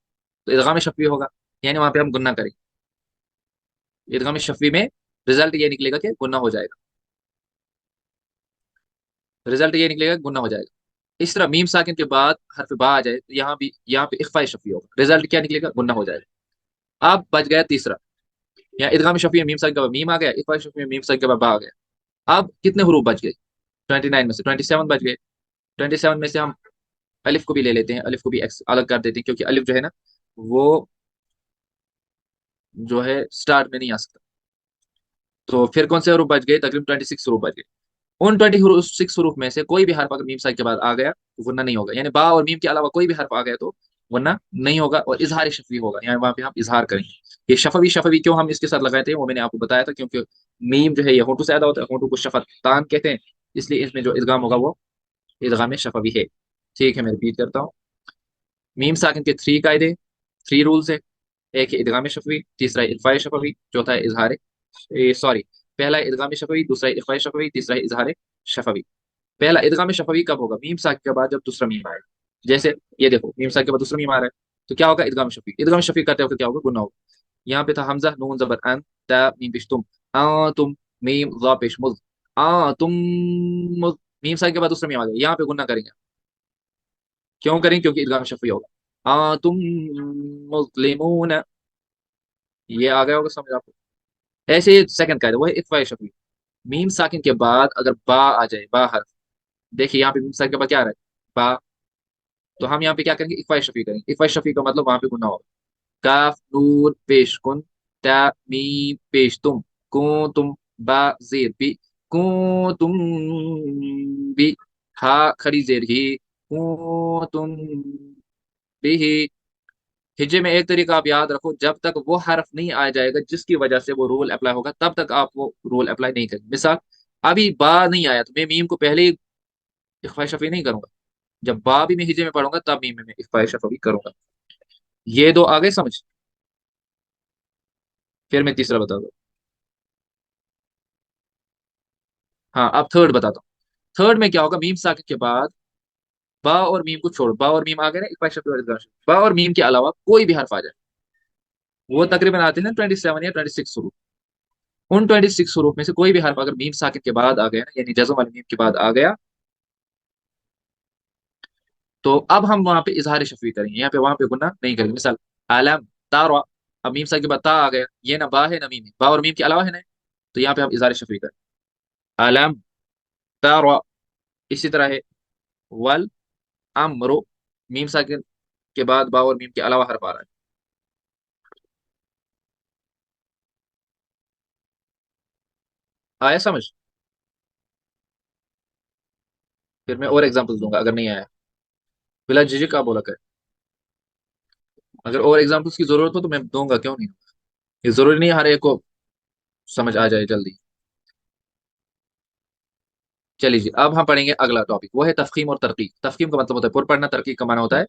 तो इदगाम शफवी होगा, यानी वहां पे हम गुन्ना करेंगे। इदगाम शफवी में रिजल्ट ये निकलेगा कि गुन्ना हो जाएगा, रिजल्ट ये निकलेगा कि गुन्ना हो जाएगा। इस तरह मीम साकिन के बाद हर्फ बा आ जाए, तो यहाँ भी यहाँ पे इख्फा शफी होगा, रिजल्ट क्या निकलेगा? गुन्ना हो जाएगा। अब बच गया तीसरा, यहाँ इदगाम शफी में मीम साकिन के बाद मीम आ गया, इख्फा शफी में मीम साकिन के बाद बा आ गया। अब कितने हरूफ बच गए? 29 में से 27 बच गए। 27 में से हम अलिफ को भी ले लेते हैं, अलिफ को भी एक्स अलग कर देते हैं, क्योंकि अलिफ जो है ना, वो जो है स्टार्ट में नहीं आ सकता। तो फिर कौन से हरूफ बच गए? तकरीबन 26 हरूफ बच गए। उन 26 हरूफ में से कोई भी हर्फ अगर मीम साकिन के बाद आ गया तो वरना नहीं होगा, यानी बा और मीम के अलावा कोई भी हर्फ आ गया तो वरना नहीं होगा, और इजहार शफवी होगा, यानी वहां पे हम इजहार करेंगे। ये शफवी शफवी क्यों हम इसके साथ लगाए थे वो मैंने आपको बताया था, क्योंकि मीम जो है ये होंठों से अदा होता है, होंठों को शफतान कहते हैं, इसलिए इसमें जो इदगाम होगा वो इदगाम शफवी है। ठीक है, मैं रिपीट करता हूँ। मीम साकिन के थ्री कायदे, थ्री रूल्स है। एक है इदगाम शफवी, तीसरा है इख्फा शफवी, चौथा है इजहार, सॉरी, पहला है इदगाम शफवी, दूसरा है इख्फा शफवी, तीसरा है इजहार शफवी। पहला इदगाम शफवी कब होगा? मीम साकिन के बाद जब दूसरा मीम आएगा। जैसे ये देखो, मीम साकिन के बाद दूसरा मीम आ रहा है, तो क्या होगा? इदगाम शफवी। इदगाम शफवी करते वक्त क्या होगा? गुना होगा। यहाँ पे था हमजा नून जबर अन, ता मीम पेश तुम, आ तुम, मीम ज़ा पेश मुज, आ तुम मुज। मीम साकिन के बाद दूसरा मीम आ गया, यहाँ पे गुना करेंगे। क्यों करेंगे? क्योंकि इदगाम शफवी होगा। आ तुम मुस्लिमून, ये आ गया होगा समझ आपको? ऐसे सेकंड का है वो है इक्फा शफवी। मीम साकिन के बाद अगर बा आ जाए, बा हर्फ, देखिए यहाँ पे मीम साकिन के बाद क्या आ रहा है? बा। तो हम यहाँ पे क्या करेंगे? इक्फा शफी करेंगे। इक्फा शफी का मतलब वहां पे गुना होगा। काफ नून पेश कुन, ता मीम पेश तुम, को तुम, बा जेर बी, को तुम भी, हा खड़ी जेर ही, को तुम भी, हिज्जे में एक तरीका आप याद रखो, जब तक वो हर्फ नहीं आ जाएगा जिसकी वजह से वो रूल अप्लाई होगा, तब तक आप वो रूल अप्लाई नहीं करेंगे। मिसाल, अभी बा नहीं आया तो मैं मीम को पहले ही इख्फा शफी नहीं करूंगा। जब बा भी मैं हिज्जे में पढ़ूंगा तब मीम में मैं इख्फा शफी करूंगा। ये दो आगे समझ। फिर मैं तीसरा बता दूं। हाँ, अब थर्ड बताता हूँ। थर्ड में क्या होगा, मीम साकिन के बाद बा और मीम को छोड़, बा और मीम आ गए ना इक्फा शफी और इदगाम शफी, बा और मीम के अलावा कोई भी हर्फ आ जाए, वो तकरीबन आते हैं 27 या 26 हरूफ। उन 26 हरूफ में से कोई भी हर्फ अगर मीम साकिन के बाद आ गया ना, यानी जज़म वाले मीम के बाद आ गया, तो अब हम वहां पे इजहार शफी करेंगे, यहाँ पे वहां पे गुना नहीं करेंगे। मिसाल, आलम तारा, अब मीम साकिन के बाद ता आ गया, ये ना बा है ना मीम है, बा और मीम के अलावा है ना, तो यहाँ पे हम इजहार शफी करें, आलम तारा। इसी तरह है वल अम्रो, मीम साकिन के बाद बा और मीम के अलावा हर्फ आ रहा है। आया समझ? फिर मैं और एग्जांपल दूंगा अगर नहीं आया। बिला झिझक आप बोला कर, अगर और एग्जांपल्स की जरूरत हो तो मैं दूंगा, क्यों नहीं। ये जरूरी नहीं है हर एक को समझ आ जाए जल्दी। चलिए जी, अब हम पढ़ेंगे अगला टॉपिक, वो है तफखीम और तरकीक। तफखीम का मतलब होता है पुर पढ़ना, तरकीक का माना होता है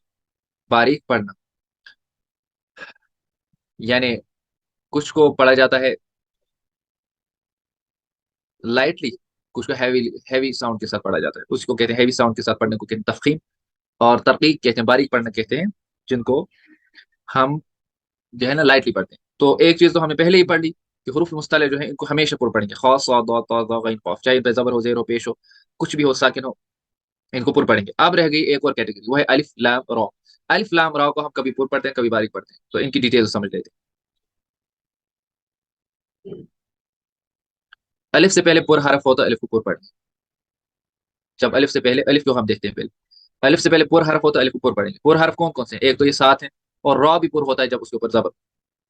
बारीक पढ़ना। यानी कुछ को पढ़ा जाता है लाइटली, कुछ को हैवी हैवी साउंड के साथ पढ़ा जाता है, उसको कहते हैं हैवी साउंड के साथ पढ़ने को कहते हैं तफखीम। और तरकीक कहते हैं बारीक पढ़ना कहते हैं, जिनको हम जो है ना लाइटली पढ़ते हैं। तो एक चीज तो हमने पहले ही पढ़ ली कि हुरूफ मुस्तले जो है इनको हमेशा पुर पढ़ेंगे, खास साद दाद ता ज़ा गैन क़ाफ, चाहे इन पे जबर हो जेर हो पेश हो, कुछ भी हो साकिन हो, इनको पुर पढ़ेंगे। अब रह गई एक और कैटेगरी, वो है अलिफ लाम रा। अलिफ लाम रा को हम कभी पुर पढ़ते हैं कभी बारीक पढ़ते हैं, तो इनकी डिटेल समझ लेते हैं। अलिफ से पहले पुर हरफ होता है, अलिफ को पुर पढ़ेंगे। जब अलिफ से पहले, अलिफ को हम देखते हैं पहले, अलिफ से पहले पुर हरफ होता है, अलिफ को पुर पढ़ेंगे। पुर हरफ कौन कौन से हैं? एक तो ये सात है, और रा भी पुर होता है जब उसके ऊपर जबर।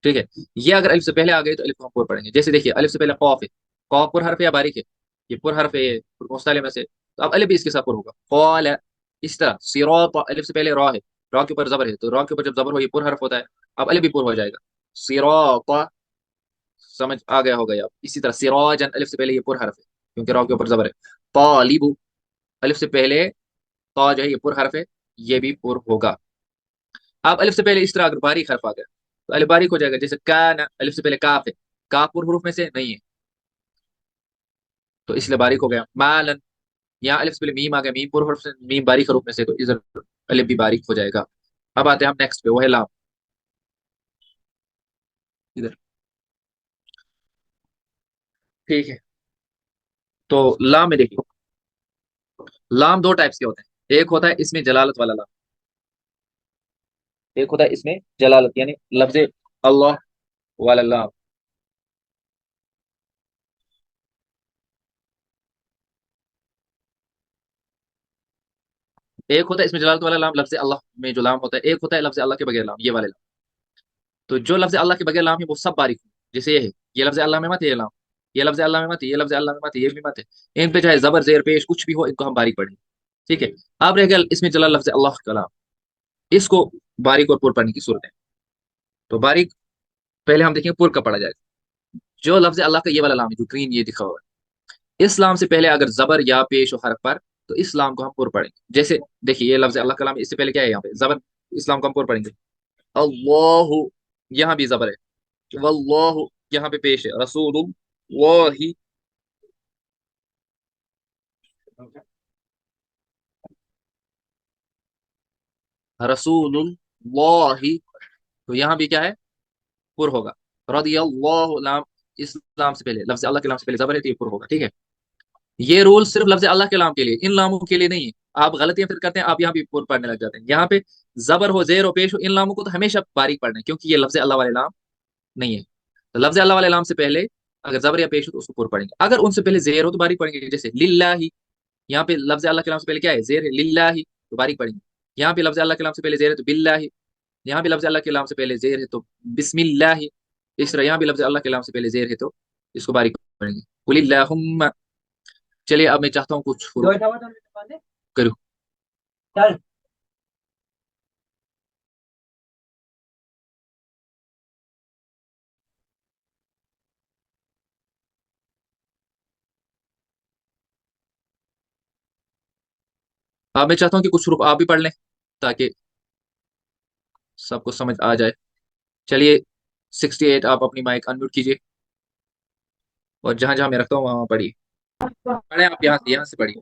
ठीक है, ये अगर अलिफ से पहले आ गई तो अलिफ को हम पुर पढ़ेंगे। जैसे देखिए, अलिफ से पहले कौफ है, कौफ पुर हरफ है या बारीक है? ये पुर हरफ है, ये मुस्तले में से, तो अब अलिफ भी इसके साथ पुर होगा, कौल। इस तरह सिरात, अलिफ से पहले रा है, रा के ऊपर जबर है, तो रा के ऊपर जब जबर हो ये पुर हरफ होता है, अब अलिफ भी पुर हो जाएगा, सिरात। समझ आ गया होगा आप? इसी तरह सिराजन, अलिफ से पहले ये पुर हरफ है क्योंकि रा के ऊपर जबर है। तालिबु, अलिफ से पहले ता जो है ये पुर हरफ है, ये भी पुर होगा। अब अलिफ से पहले इस तरह अगर बारीक हरफ आ गया तो अलिफ बारीक हो जाएगा। जैसे कान, अलिफ से पहले काफ है, काफ पुर हरूफ में से नहीं है, तो इसलिए बारीक हो गया। मालन, यहाँ अलिफ से पहले मीम आ गया, मीम पुर हरफ से, मीम बारीक हरूफ में से, तो इधर अलिफ भी बारीक हो जाएगा। अब आते हैं हम नेक्स्ट पे, वो है लाम। इधर, ठीक है। तो लाम में देखिए, लाम दो टाइप्स के होते हैं, एक होता है इसमें जलालत वाला लाम, एक होता है इसमें जलालत यानी लफ्ज अल्लाह वाला लाम। एक होता है इसमें जलालत वाला लाम, लफ्ज अल्लाह में जो लाम होता है, एक होता है लफ्ज अल्लाह के बगैर लाम, ये वाले लाम। तो जो लफ्ज अल्लाह के बगैर लाम है वो सब बारीक है। जैसे ये है, ये लफ्ज अल्लाह में मत है ये लाम, ये लफ्ज अल्लाह में मत है, ये लफ्ज अल्लाह में मत है, ये भी मत है। इन पे चाहे जबर जेर पेश कुछ भी हो, इनको हम बारीक पढ़ेंगे। ठीक है। अब रह गया इसमें जला लफ्ज अल्लाह का लाम, इसको बारीक और पुर पढ़ने की सूरत है। तो बारीक पहले हम देखेंगे पुर का पढ़ा जाए। जो लफ्ज अल्लाह का ये वाला लाम है जो ग्रीन ये दिखा हुआ है, इस लाम से पहले अगर जबर या पेश हो हरफ पर, तो इस लाम को हम पुर पढ़ेंगे। जैसे देखिए, ये लफ्ज अल्लाह का लाम, इससे पहले क्या है यहाँ पे जबर, इस्लाम को हम पुर पढ़ेंगे। अल्लाह, यहाँ भी जबर है, वल्लाहु यहाँ पे पेश है, रसूलुल्लाहि, रसूलुल्लाहि, तो यहाँ भी क्या है, पुर होगा। रदियल्लाहु लाम, इस लाम से पहले, लफ्ज अल्लाह के लाम से पहले जबर है तो ये पुर होगा। ठीक है। ये रूल सिर्फ लफ्ज अल्लाह के लाम के लिए, इन लामों के लिए नहीं है। आप गलतियां फिर करते हैं, आप यहाँ भी पुर पढ़ने लग जाते हैं। यहाँ पे जबर हो जेर हो पेश हो, इन लामों को तो हमेशा बारीक पढ़ना है क्योंकि ये लफ्ज अल्लाह वाले लाम नहीं है। तो लफ्ज अल्लाह वाले लाम से पहले अगर जबर या पेश हो तो उसको पुर पढ़ेंगे, अगर उनसे पहले जेर हो तो बारीक पढ़ेंगे। जैसे लिल्लाही, यहाँ पे लफ्ज अल्लाह के नाम से पहले क्या है, जेर है, लिल्लाही, तो बारीक पढ़ेंगे। यहाँ पे लफ्ज अल्लाह के नाम से पहले जेर है तो बिल्लाही, यहाँ भी लफ्ज अल्लाह के नाम से पहले जेर है तो बिस्मिल्लाही। इस तरह यहाँ भी लफ्ज अल्लाह के नाम से पहले जेर है तो इसको बारीक पढ़ेंगे, कुलिल्लाहुम्मा। चलिए अब मैं चाहता हूँ कुछ करूँ। अब मैं चाहता हूँ कि कुछ रूप आप भी पढ़ लें ताकि सबको समझ आ जाए। चलिए, 68 आप अपनी माइक अनम्यूट कीजिए और जहां जहां मैं रखता हूँ वहां पढ़िए। पढ़े आप, यहाँ से पढ़िए।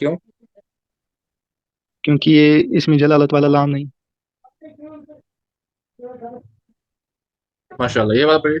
क्यों? क्योंकि ये इसमें जलालत वाला लाम नहीं. माशाल्लाह, ये बात पढ़िए।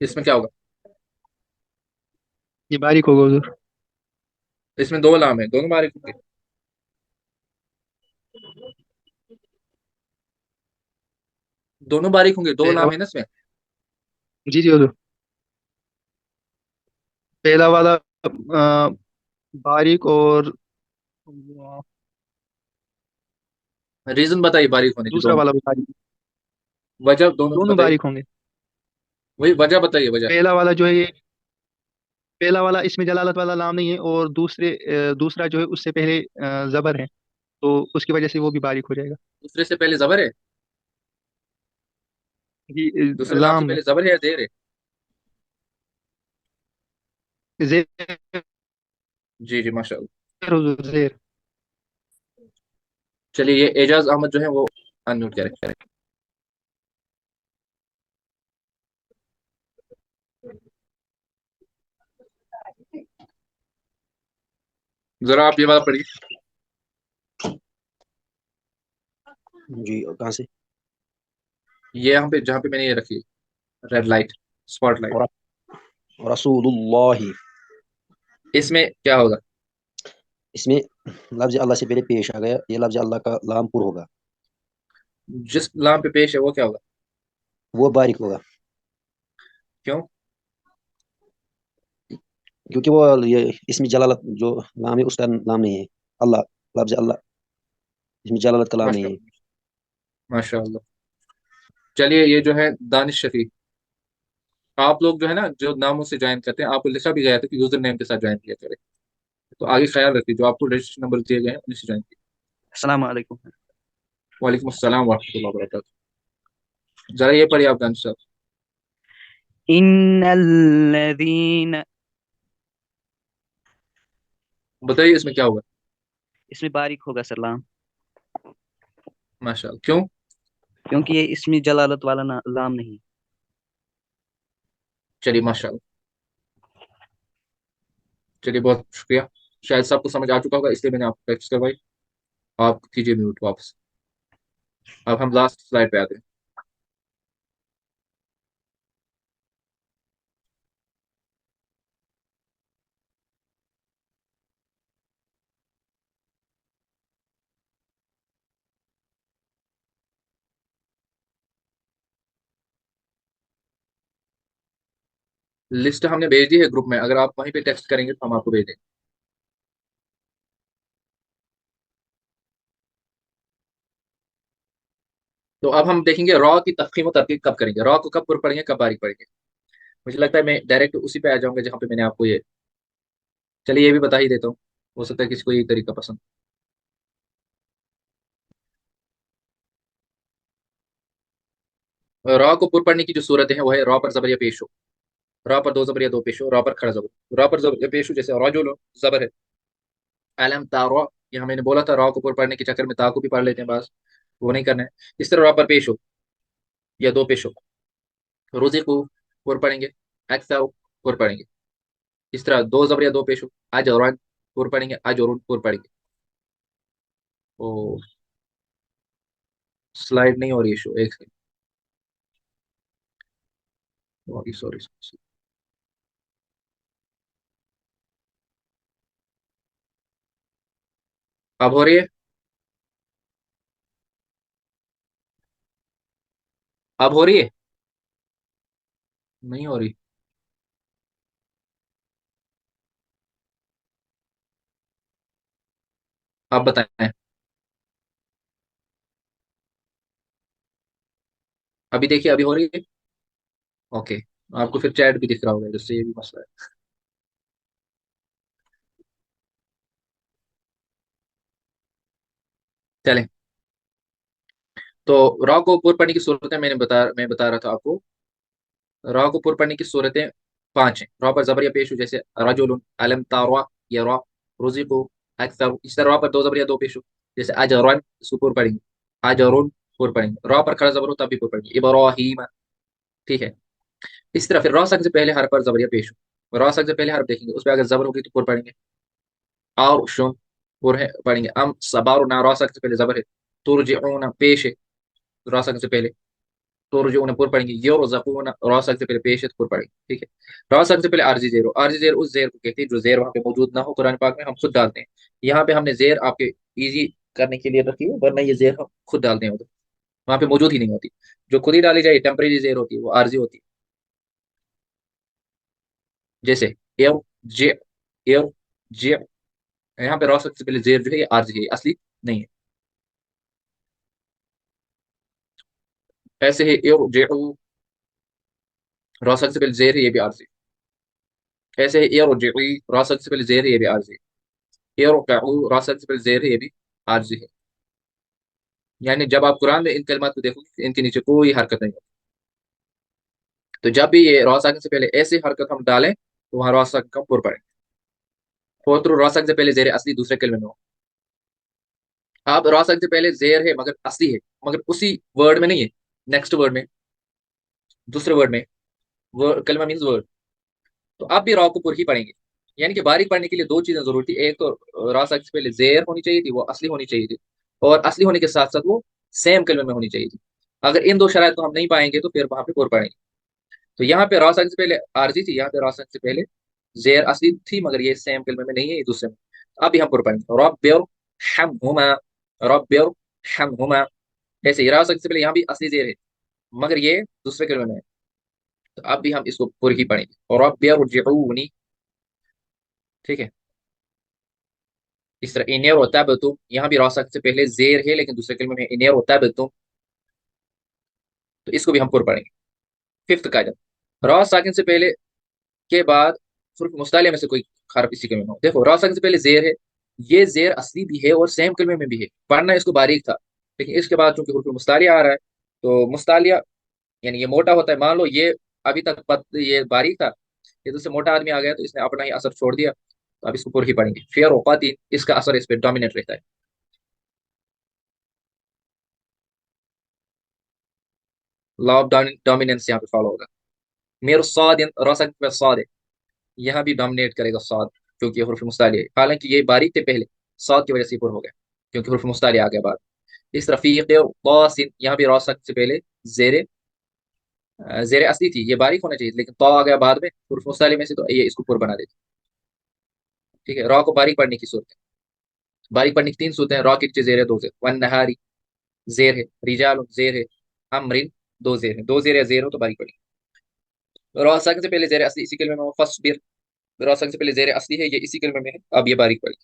इसमें क्या होगा? ये बारीक होगा उधर. इसमें दो लाम है, दोनों बारीक होंगे। दोनों बारीक होंगे, दो पहला लाम है वा- ना इसमें। जी जी उधर. पहला वाला बारीक, और रीजन बताइए बारीक होने की दूसरा दोनों वाला की। भी बारीक. वजह दोनों की दोनों बताइए। बारीक होंगे. वही वजह बताइए, वजह। पहला वाला जो है ये, पहला वाला इसमें जलालत वाला लाम नहीं है, और दूसरा जो है उससे पहले जबर है, तो उसकी वजह से वो भी बारीक हो जाएगा. दूसरे से पहले जबर है? जी. दूसरे लाम से लाम है. पहले जबर है या देर है? जेर. जी जी, माशाल्लाह। जेर. चलिए, ये एजाज अहमद जो है वो अनम्यूट करें। जरा आप ये बात पढ़िए। जी, कहाँ से? ये यहाँ पे जहाँ पे मैंने ये रखी, रेड लाइट, स्पॉट लाइट। और रसूलुल्लाह. इसमें क्या होगा? इसमें लफ्ज अल्लाह से पहले पेश आ गया, ये लफ्ज अल्लाह का लामपुर होगा, जिस लाम पे पेश है वो क्या होगा? वो बारीक होगा, क्यों? क्योंकि वो ये इसमें जलालत जो लाम है उसका नाम नहीं है. अल्लाह, लफ्ज अल्लाह इसमें जलालत का लाम नहीं है. माशाल्लाह, माशाल्लाह। चलिए, ये जो है दानिश शफी, आप लोग जो है ना, जो नामों से ज्वाइन करते हैं, आपको लिखा भी गया था कि यूजर नेम के साथ ज्वाइन किया करें। तो आगे ख्याल रखिए, जो आपको रजिस्ट्रेशन नंबर दिए गए हैं उन्हीं से ज्वाइन कीजिए। अस्सलाम वालेकुम. वालेकुम अस्सलाम वरहमतुल्लाहि वबरकातुहू। जरा ये पढ़िए आप दानिश साहब। इन्नल्लज़ीन. बताइए इसमें क्या होगा? इसमें बारीक होगा सलाम, माशाल्लाह, क्यों? क्योंकि ये इसमें जलालत वाला लाम नहीं. चलिए, माशाल्लाह। चलिए, बहुत शुक्रिया। शायद सबको समझ आ चुका होगा, इसलिए मैंने आपको प्रैक्टिस करवाई। आप कीजिए म्यूट वापस। अब हम लास्ट स्लाइड पे आते हैं। लिस्ट हमने भेज दी है ग्रुप में, अगर आप वहीं पे टेक्स्ट करेंगे तो हम आपको भेज देंगे। तो अब हम देखेंगे रॉ की तफखीम और तरकीब कब करेंगे, रॉ को कब पुर पढ़ेंगे, कब बारीक पढ़ेंगे। मुझे लगता है मैं डायरेक्ट उसी पे आ जाऊंगा जहां पे मैंने आपको ये, चलिए ये भी बता ही देता हूँ, हो सकता है किसी को ये तरीका पसंद। रॉ को पुर पढ़ने की जो सूरत है वो है रॉ पर जबर या पेश हो, रॉ पर दो जबर या दो पेश हो, रॉ पर खड़ा जबर, रॉ पर जबर या पेश हो, जैसे रजुल जबर है, अलम तारा, यहाँ मैंने बोला था रॉ को पुर पढ़ने के चक्कर में ता को भी पढ़ लेते हैं बस, वो नहीं करना है। इस तरह रॉ पर पेश हो या दो पेश हो, रोजे को पुर पढ़ेंगे, अक्सा पुर पढ़ेंगे। इस तरह दो जबर या दो पेश हो, आज और पुर पढ़ेंगे, आज और पुर पढ़ेंगे। ओ, स्लाइड नहीं हो रही है शो, एक सेकंड, सॉरी सॉरी। अब हो रही है? अब हो रही है? नहीं हो रही? आप बताएं। अभी देखिए, अभी हो रही है? ओके। आपको फिर चैट भी दिख रहा होगा, जिससे ये भी मसला है। चलें, तो रॉ को पूर पढ़ने की सूरतें मैं बता रहा था आपको। रॉ को पूर पढ़ने की सूरतें 5 हैं। रॉ पर जबरिया पेश हो, जैसे रजुल, अलम तारा, या रॉ, रुज़िक़ु, अक्सर। इस तरह रॉ पर दो जबरिया दो पेश हो, जैसे अजरन, इसको पूर पढ़ेंगे, अजरुन पूर पढ़ेंगे। रॉ पर खड़ा जबर हो तब भी पूर पढ़ेंगे, इब्राहीम। ठीक है। इस तरह फिर रॉ सक से पहले हर पर जबरिया पेश हो, रॉ सक से पहले हर देखेंगे, उस पर अगर जबर होगी तो पूर पढ़ेंगे। और शुन पूर है पढ़ेंगे। अम सबार ना, रॉ सक से पहले जबर है। तुरजिऊन पेश है रॉ सक से पहले, तो जो उन्हें पुर पढ़ेंगे। युरज़क़ून, रॉ सक से पहले पेश है तो पुर पढ़ेंगे। ठीक है। रॉ सक से पहले आरजी जेर हो, आरजी जेर उस जेर को कहते हैं जो जेर वहां पे मौजूद ना हो, कुरान पाक में हम खुद डालते हैं। यहाँ पे हमने जेर आपके इजी करने के लिए रखी है, वरना ये जेर हम खुद डालते हैं उधर, वहां पे मौजूद ही नहीं होती। जो खुद ही डाली जाए टेम्परेरी जेर होती है, वो आरजी होती है। जैसे एर जे, एर जे, यहाँ पे रॉ सक से पहले जेर जो है ये आरजी है, असली नहीं है। ऐसे है एर जे, रॉ सक से पहले जेर है, ये भी आरजी। ऐसे है एर जे, रॉ सक से पहले जेर है, ये भी आरजी। यर रासत से पहले जेर है, ये भी आरजी है। यानी जब आप कुरान में इन कलमात को देखोगे, इनके नीचे कोई हरकत नहीं होती। तो जब भी ये रॉसाक से पहले ऐसी हरकत हम डालें, तो वहां रॉसाक का पुर पड़े। फोर्थ रॉसाक से पहले जेर असली दूसरे कलमे में हो। आप रॉसाक से पहले जेर है मगर असली है, मगर उसी वर्ड में नहीं है, नेक्स्ट वर्ड में, दूसरे वर्ड में। वर्ड कलमा मीन्स वर्ड। तो आप भी रॉ को पुर ही पढ़ेंगे। यानी कि बारीक पढ़ने के लिए दो चीजें जरूरी थी, एक तो रॉसाक से पहले जेर होनी चाहिए थी, वो असली होनी चाहिए थी, और असली होने के साथ साथ वो सेम कलमे में होनी चाहिए थी। अगर इन दो शराइत को हम नहीं पाएंगे तो फिर वहां पे पुर पढ़ेंगे। तो यहाँ पे रॉ से पहले आरजी थी, यहाँ पे रॉ से पहले जेर असली थी, मगर ये सेम कलमे में नहीं है, ये दूसरे में। अब हम पुर पढ़ेंगे रब्बिर हमहुमा, रब्बिर हमहुमा। ऐसे ही रॉ से पहले यहाँ भी असली जेर है, मगर ये दूसरे कलमे में है। तो अब भी हम इसको पूरी ही पढ़ेंगे, और रब्बिर जिऊनी। ठीक है। इस तरह इनेर होता है तुम, यहाँ भी रॉ से पहले जेर है लेकिन दूसरे कलमे में इनेर होता है तुम, तो इसको भी हम पूर पढ़ेंगे। फिफ्थ कायदा, रॉ साकिन से पहले के बाद हुर्फ मुस्तालिया में से कोई हर्फ इसी कलमे में हो। देखो रॉ साकिन से पहले जेर है, ये जेर असली भी है और सेम कलमे में भी है, पढ़ना इसको बारीक था। लेकिन इसके बाद चूंकि हुर्फ मुस्तालिया आ रहा है, तो मुस्तालिया यानी ये मोटा होता है। मान लो ये अभी तक ये बारीक था, ये दूसरे मोटा आदमी आ गया तो इसने अपना ही असर छोड़ दिया, तो अब इसको पूरी ही पढ़ेंगे। फेयर औकातीन, इसका असर इस पर डोमिनेट रहता है। लॉ ऑफ डोमिनेंस यहाँ पे फॉलो होगा। मेरे साद रसक पे साद है, यहाँ भी डोमिनेट करेगा साद, क्योंकि ये हुर्फ मुस्तालिया है। हालांकि ये बारीक थे पहले, साद की वजह से पूरा हो गया, क्योंकि हुर्फ मुस्तालिया आ गया बाद। इस रफीक और तासिन, यहाँ भी रसक से पहले जेर, जेर असली थी, ये बारीक होना चाहिए, लेकिन तो आ गया बाद में हुर्फ मुस्तालिया में से, तो ये इसको पूरा बना देती। ठीक है। रॉ को बारीक पढ़ने की सूरत है, बारीक पढ़ने की 3 सूरतें हैं। रॉ की नीचे जेर है, 2 जेर। वन नहारी जेर है, रिजाल जेर है, अमरिन 2 जेर है। 2 जेर या जेर हो तो बारीक पढ़ी। रॉ सक से पहले जेर असली इसी कलमे में हो, फस्बिर, रॉ सक से पहले जेर असली है, ये इसी कलमे में है, अब ये बारीक पढ़ी।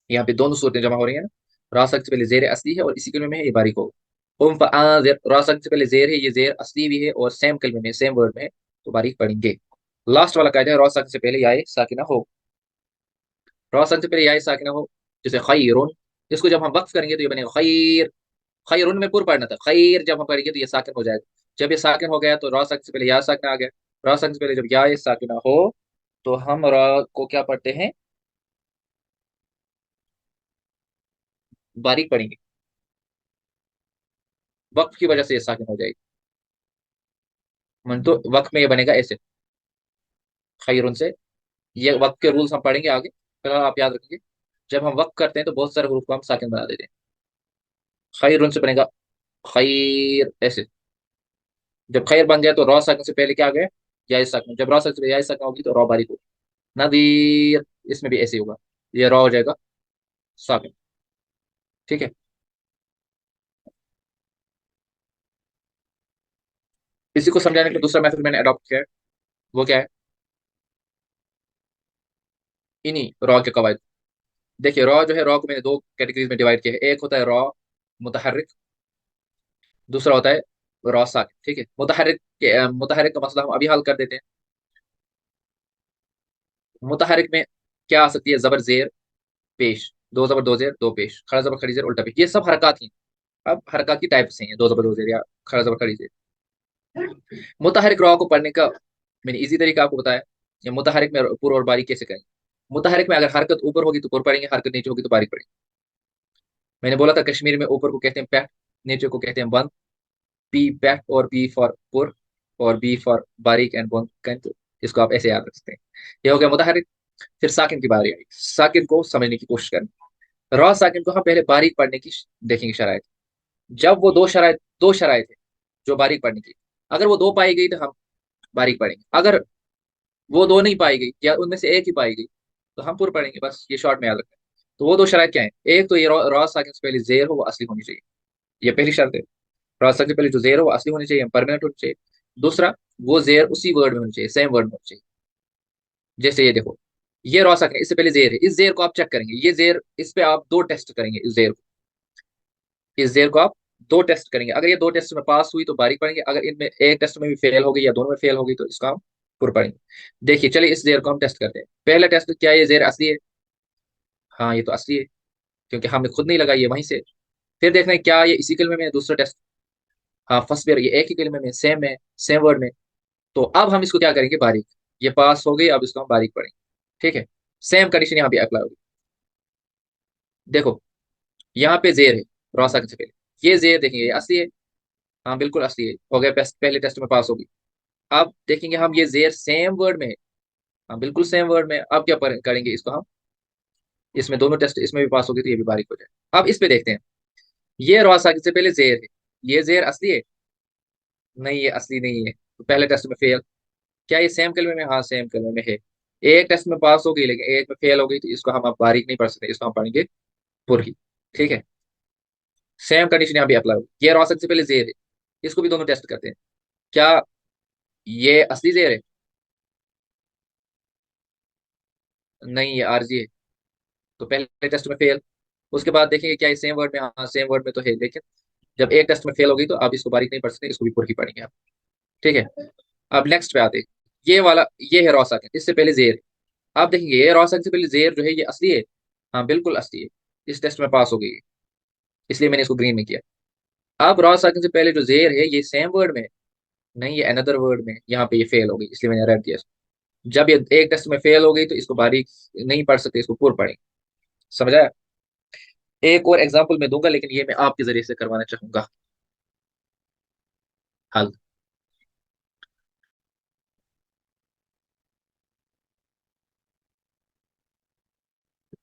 यहाँ पे दोनों सूरतें जमा हो रही है ना, रॉ सक से पहले जेर असली है और इसी कलमे में है, ये बारीक होगा। उम फआज़िर, रॉ सक से पहले जेर है, ये जेर असली भी है और सेम कलमे में, सेम वर्ड में है, तो बारीक पढ़ेंगे। लास्ट वाला कायदा है, रॉ सक से पहले याए साकिना हो। रॉ सक से पहले याए साकिना हो, जैसे खैरुन, इसको जब हम वक्फ करेंगे तो ये बनेगा खैर। खैरुन में पूर पढ़ना था, खैर जब हम पढ़ेंगे तो ये साकिन हो जाएगा। जब ये साकिन हो गया तो रॉ सक से पहले या साकिन आ गया। रॉ सक से पहले जब या साकिना हो, तो हम रॉ को क्या पढ़ते हैं, बारीक पढ़ेंगे। वक्फ की वजह से ये साकिन हो जाएगी, मन तो वक्त में ये बनेगा ऐसे, खैरुन से। ये वक्त के रूल्स हम पढ़ेंगे आगे, फिलहाल आप याद रखेंगे। जब हम वक्त करते हैं तो बहुत सारे हरूफ को हम साकिन बना देते हैं। खैरुन से बनेगा खैर ऐसे। जब खैर बन जाए तो रॉ साकिन से पहले क्या आ गया, या साकिन। जब रॉ साकिन से पहले या साकिन होगी तो रॉ बारीक होगी। नदीर, इसमें भी ऐसे होगा, ये रॉ हो जाएगा साकिन। ठीक है। इसी को समझाने के लिए दूसरा मेथड मैंने अडॉप्ट किया है, वो क्या है, इन्हीं रॉ के कवायद। देखिए रॉ जो है, रॉ को मैंने 2 कैटेगरीज में डिवाइड किया है। एक होता है रॉ मुतहर्रिक, दूसरा होता है रॉ साकिन। ठीक है। मुतहर्रिक का मसला हम अभी हल कर देते हैं। मुतहर्रिक में क्या आ सकती है, जबर जेर पेश, दो जबर दो जेर दो पेश, खड़ा जबर खड़ी जेर उल्टा पेश, ये सब हरकत हैं। अब हरकत की टाइप से हैं, दो जबर दो जेर या खड़ा जबर खड़ी जेर। मुतहरिक रॉ को पढ़ने का मैंने इजी तरीका आपको बताया। या मुतहरिक में पुर और बारीक कैसे करेंगे। मुतहरिक में अगर हरकत ऊपर होगी तो पुर पढ़ेंगे, हरकत नीचे होगी तो बारीक पढ़ेंगे। मैंने बोला था कश्मीर में ऊपर को कहते हैं पैट, नीचे को कहते हैं बंद। पी पैट और पी फॉर पुर और बी फॉर बारीक एंड बंद कंत। इसको आप ऐसे याद रख सकते हैं। ये हो गया मुतहरिक। फिर साकिन की बारी आई, साकिन को समझने की कोशिश करें। रॉ साकिन को हम पहले बारीक पढ़ने की देखेंगे शरायत। जब वो दो शरायत है जो बारीक पढ़ने की, अगर वो दो पाई गई तो हम बारीक पढ़ेंगे। अगर वो दो नहीं पाई गई या उनमें से एक ही पाई गई तो हम पुर पढ़ेंगे। बस ये शॉर्ट में याद रखें। तो वो दो शरायत क्या है, एक तो ये रॉ साकिन से पहले जेर हो वो असली होनी चाहिए, ये पहली शर्त है। रॉ साकिन से पहले जो जेर हो वो असली होनी चाहिए, परमानेंट होनी चाहिए। दूसरा, वो जेर उसी वर्ड में होनी चाहिए, सेम वर्ड में होनी चाहिए। जैसे ये देखो, ये रॉ साकिन, इससे पहले जेर है, इस जेर को आप चेक करेंगे, ये जेर, इस पे आप दो टेस्ट करेंगे। इस जेर को आप दो टेस्ट करेंगे। अगर ये दो टेस्ट में पास हुई तो बारीक पढ़ेंगे, अगर इनमें एक टेस्ट में भी फेल हो गई या दोनों में फेल हो गई तो इसको हम पुर पढ़ेंगे। देखिए चलिए इस जेर को हम टेस्ट करते हैं। पहला टेस्ट, क्या ये जेर असली है? हाँ ये तो असली है, क्योंकि हमने खुद नहीं लगाई है वहीं से। फिर देखना है क्या ये इसी कलमे में है। दूसरा टेस्ट, हाँ फर्स्ट पेयर, ये एक ही कलमे में सेम है, सेम वर्ड में। तो अब हम इसको क्या करेंगे, बारीक। ये पास हो गई, अब इसको हम बारीक पढ़ेंगे। ठीक है, सेम कंडीशन यहाँ भी अप्लाई होगी। देखो यहाँ पे जेर है, रॉसा से पहले ये जेर देखेंगे, ये असली है। हाँ बिल्कुल असली है, हो गया, पहले टेस्ट में पास होगी। अब देखेंगे हम, ये जेर सेम वर्ड में है। हाँ बिल्कुल सेम वर्ड में। अब क्या करेंगे इसको हम, इसमें दोनों टेस्ट, इसमें भी पास होगी तो ये भी बारीक हो जाए। अब इस पे देखते हैं, ये रॉसा से पहले जेर है, ये जेर असली है? नहीं ये असली नहीं है, तो पहले टेस्ट में फेल। क्या ये सेम कलमे में? हाँ सेम कलमे में है। एक टेस्ट में पास हो गई लेकिन एक में फेल हो गई, तो इसको हम अब बारीक नहीं पढ़ सकते, इसको हम पढ़ेंगे पुरही। ठीक है, सेम कंडीशन यहाँ भी अप्लाई होगी। ये रॉसक से पहले जेर है, इसको भी दोनों टेस्ट करते हैं। क्या ये असली जेर है? नहीं ये आरजी है, तो पहले टेस्ट में फेल। उसके बाद देखेंगे क्या ये सेम वर्ड में? हाँ सेम वर्ड में तो है, लेकिन जब एक टेस्ट में फेल हो गई तो अब इसको बारीक नहीं पढ़ सकते, इसको भी पुरही पढ़ेंगे आप। ठीक है, अब नेक्स्ट पे आते हैं। ये वाला, ये है रॉसक, इससे पहले जेर है। आप देखेंगे ये रॉसक से पहले जेर जो है ये असली है। हाँ बिल्कुल असली है, इस टेस्ट में पास हो गई है, इसलिए मैंने इसको ग्रीन में किया। अब रॉ साकिन से पहले जो जेर है ये सेम वर्ड में है। नहीं ये अनदर वर्ड में है, यहाँ पे ये फेल हो गई, इसलिए मैंने रेड दिया इसको। जब ये एक टेस्ट में फेल हो गई तो इसको बारीक नहीं पढ़ सकते, इसको पूर्ण पढ़ेंगे। समझ आया? एक और एग्जांपल मैं दूंगा, लेकिन ये मैं आपके जरिए से करवाना चाहूंगा हल।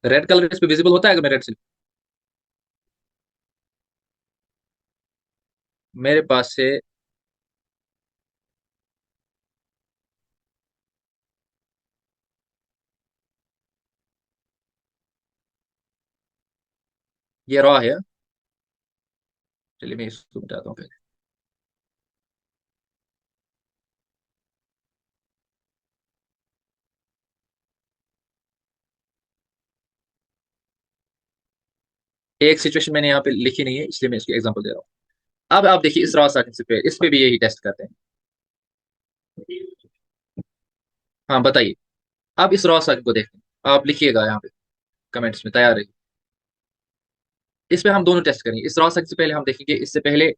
रेड कलर इस पे विजिबल होता है अगर मैं रेड से, मेरे पास से ये रॉ है। चलिए मैं इसको बताता हूँ पहले। एक सिचुएशन मैंने यहाँ पे लिखी नहीं है, इसलिए मैं इसकी एग्जांपल दे रहा हूँ। अब आप देखिए इस रॉ साकिन से पे, इस पे भी यही टेस्ट करते हैं। हाँ बताइए, अब इस रॉ साकिन को देखते हैं, आप लिखिएगा यहाँ पे कमेंट्स में, तैयार रहिए। इस पे हम दोनों टेस्ट करेंगे। इस रॉ सेक्शन से पहले हम देखेंगे, इससे पहले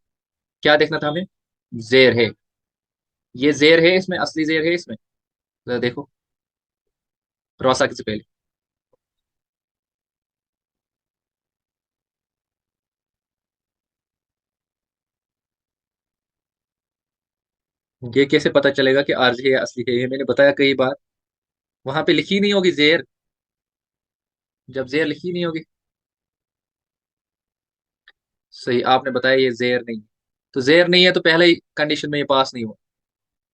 क्या देखना था हमें, जेर है। ये जेर है, इसमें असली जेर है इसमें, जरा देखो रॉ सेक्शन से पहले। ये कैसे पता चलेगा कि आरजी है या असली है? ये मैंने बताया कई बार, वहां पे लिखी नहीं होगी जेर। जब जेर लिखी नहीं होगी, सही आपने बताया ये जेर नहीं है, तो जेर नहीं है तो पहले ही कंडीशन में ये पास नहीं हुआ।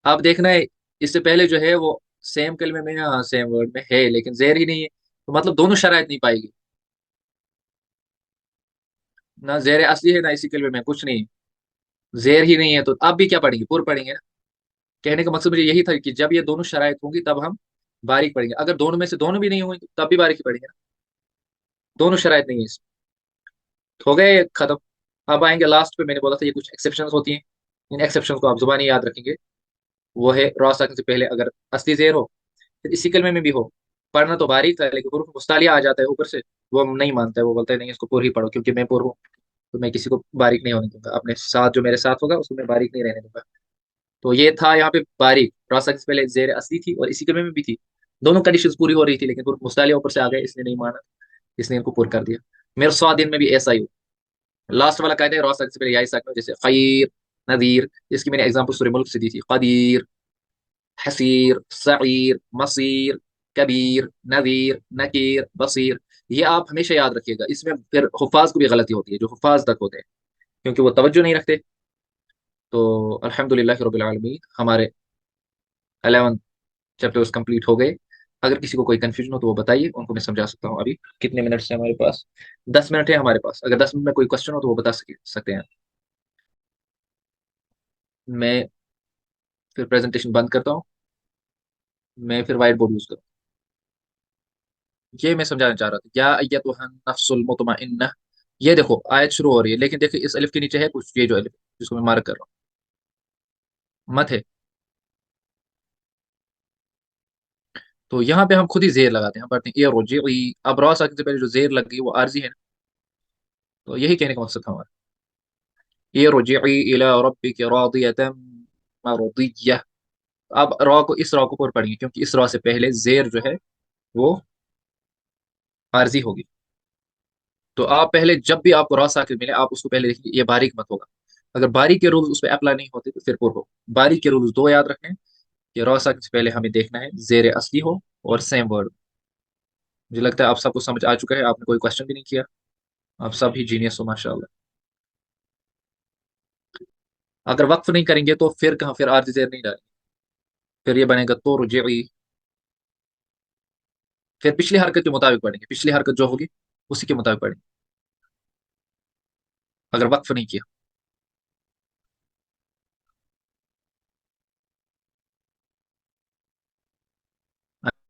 अब देखना है, इससे पहले जो है वो सेम कलमे में, हाँ सेम वर्ड में है, लेकिन जेर ही नहीं है, तो मतलब दोनों शरायत नहीं पाएगी। ना जेर असली है ना इसी कलमे में, कुछ नहीं, जेर ही नहीं है, तो अब भी क्या पढ़ेंगे, पूर्व पढ़ेंगे ना। कहने का मकसद मुझे यही था कि जब ये दोनों शरायत होंगी तब हम बारीक पढ़ेंगे, अगर दोनों में से दोनों भी नहीं हुई तो तब भी बारीक ही पढ़ेंगे ना, दोनों शरायत नहीं है इसमें। तो हो गए खत्म। अब आएंगे लास्ट पे, मैंने बोला था ये कुछ एक्सेप्शंस होती हैं, इन एक्सेप्शंस को आप जुबानी याद रखेंगे। वो है रॉ साकिन से पहले अगर असली जेर हो, फिर इसी कलमे में भी हो, पढ़ना तो बारीक था लेकिन हुरूफ मुस्तालिया आ जाता है ऊपर से, वो नहीं मानता है, वो बोलता है नहीं इसको पुर ही पढ़ो क्योंकि मैं पुर हूँ, तो मैं किसी को बारीक नहीं होने दूंगा, अपने साथ जो मेरे साथ होगा उसको मैं बारीक नहीं रहने दूंगा। तो ये था यहाँ पे बारीक, रॉ से पहले जेर असली थी और इसी कलमे में भी थी, दोनों कंडीशंस पूरी हो रही थी, लेकिन मुस्तालिया ऊपर से आ गए इसने नहीं माना, इसने इनको पुर कर दिया। मेरे स्वाधीन में भी ऐसा ही हुआ। लास्ट वाला कायदा है रॉ से पहले याई साकिन, जैसे खैर, नदीर, इसकी मैंने एग्जांपल सूरह मुल्क से दी थी, कदीर, हसीर, सईर, मसीर, कबीर, नवीर, नकीर, बसीर। ये आप हमेशा याद रखिएगा, इसमें फिर हुफाज को भी गलती होती है जो हुफाज तक होते हैं, क्योंकि वो तवज्जो नहीं रखते। तो अल्हम्दुलिल्लाह रब्बिल आलमीन, हमारे 11 चैप्टर्स कंप्लीट हो गए। अगर किसी को कोई कंफ्यूजन हो तो वो बताइए, उनको मैं समझा सकता हूँ। अभी कितने मिनट्स हैं हमारे पास? 10 मिनट है हमारे पास, अगर 10 मिनट में कोई क्वेश्चन हो तो वो बता सकते हैं। मैं फिर प्रेजेंटेशन बंद करता हूँ, मैं फिर वाइट बोर्ड यूज करूँ। ये मैं समझाना चाह रहा था, या अय्यतुहन नफ्सुल मुतमइन्ना। ये देखो आयत शुरू हो रही है, लेकिन देखिए इस अलिफ के नीचे है कुछ, ये जो अलिफ जिसको मैं मार्क कर रहा हूँ मत है, तो यहाँ पे हम खुद ही जेर लगाते हैं, हम पढ़ते हैं ये रोजी। अब रॉ साकिन से पहले जो जेर लग गई वो आरजी है ना, तो यही कहने का मकसद था हमारा, ये रोजी इला रब्बिक रादियतन मरदिय्यह। अब रॉ को, इस रॉ को और पढ़ेंगे क्योंकि इस रॉ से पहले जेर जो है वो आरजी होगी। तो आप पहले जब भी आपको रॉ साकिन मिले आप उसको पहले देखिए, ये बारीक मत होगा। अगर बारीक के रूल्स उस पर अप्लाई नहीं होते तो फिर पुर हो। बारीक के रूल्स दो याद रखने, कि रॉ साकिन से पहले हमें देखना है जेर असली हो और सेम वर्ड। मुझे लगता है आप सबको समझ आ चुका है, आपने कोई क्वेश्चन भी नहीं किया, आप सब ही जीनियस हो माशाल्लाह। अगर वक्फ नहीं करेंगे तो फिर कहाँ, फिर आरजी जेर नहीं डालेंगे, फिर ये बनेगा तो रुजी। फिर पिछली हरकत के मुताबिक पढ़ेंगे, पिछली हरकत जो होगी उसी के मुताबिक पढ़ेंगे, अगर वक्फ नहीं किया।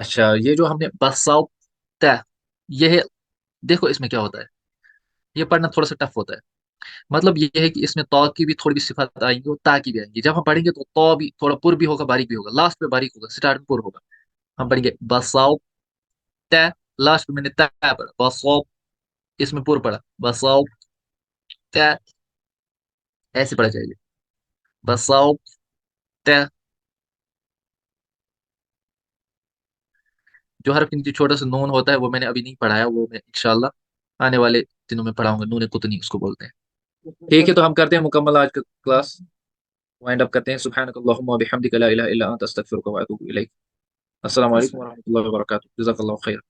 अच्छा, ये जो हमने बसाउता, ये है, देखो इसमें क्या होता है, ये पढ़ना थोड़ा सा टफ होता है। मतलब ये है कि इसमें तौ की भी थोड़ी भी सिफात आएंगी और ता की भी आएंगी। जब हम पढ़ेंगे तो तौ भी थोड़ा पुर भी होगा, बारीक भी होगा, लास्ट में बारीक होगा, स्टार्ट में पुर होगा। हम पढ़ेंगे बसाओ ता, लास्ट में मैंने ता पढ़ा, बसाओ, इसमें पुर पढ़ा, बसाओ ता, ऐसे पढ़ा जाएगा, बसाओ ता। जो हर नीचे छोटा सा नून होता है वो मैंने अभी नहीं पढ़ाया, वो मैं इंशाल्लाह आने वाले दिनों में पढ़ाऊंगा, नून कुतनी उसको बोलते हैं। ठीक है, तो हम करते हैं मुकम्मल आज का क्लास, वाइंड अप करते हैं। सुब्हानकल्लाहुम्मा व बिहम्दिका ला इलाहा इल्ला अंता अस्तगफिरुका व अतूबु इलैक। अस्सलाम वालेकुम व रहमतुल्लाहि व बरकातुहू। जज़ाकल्लाहु खैर।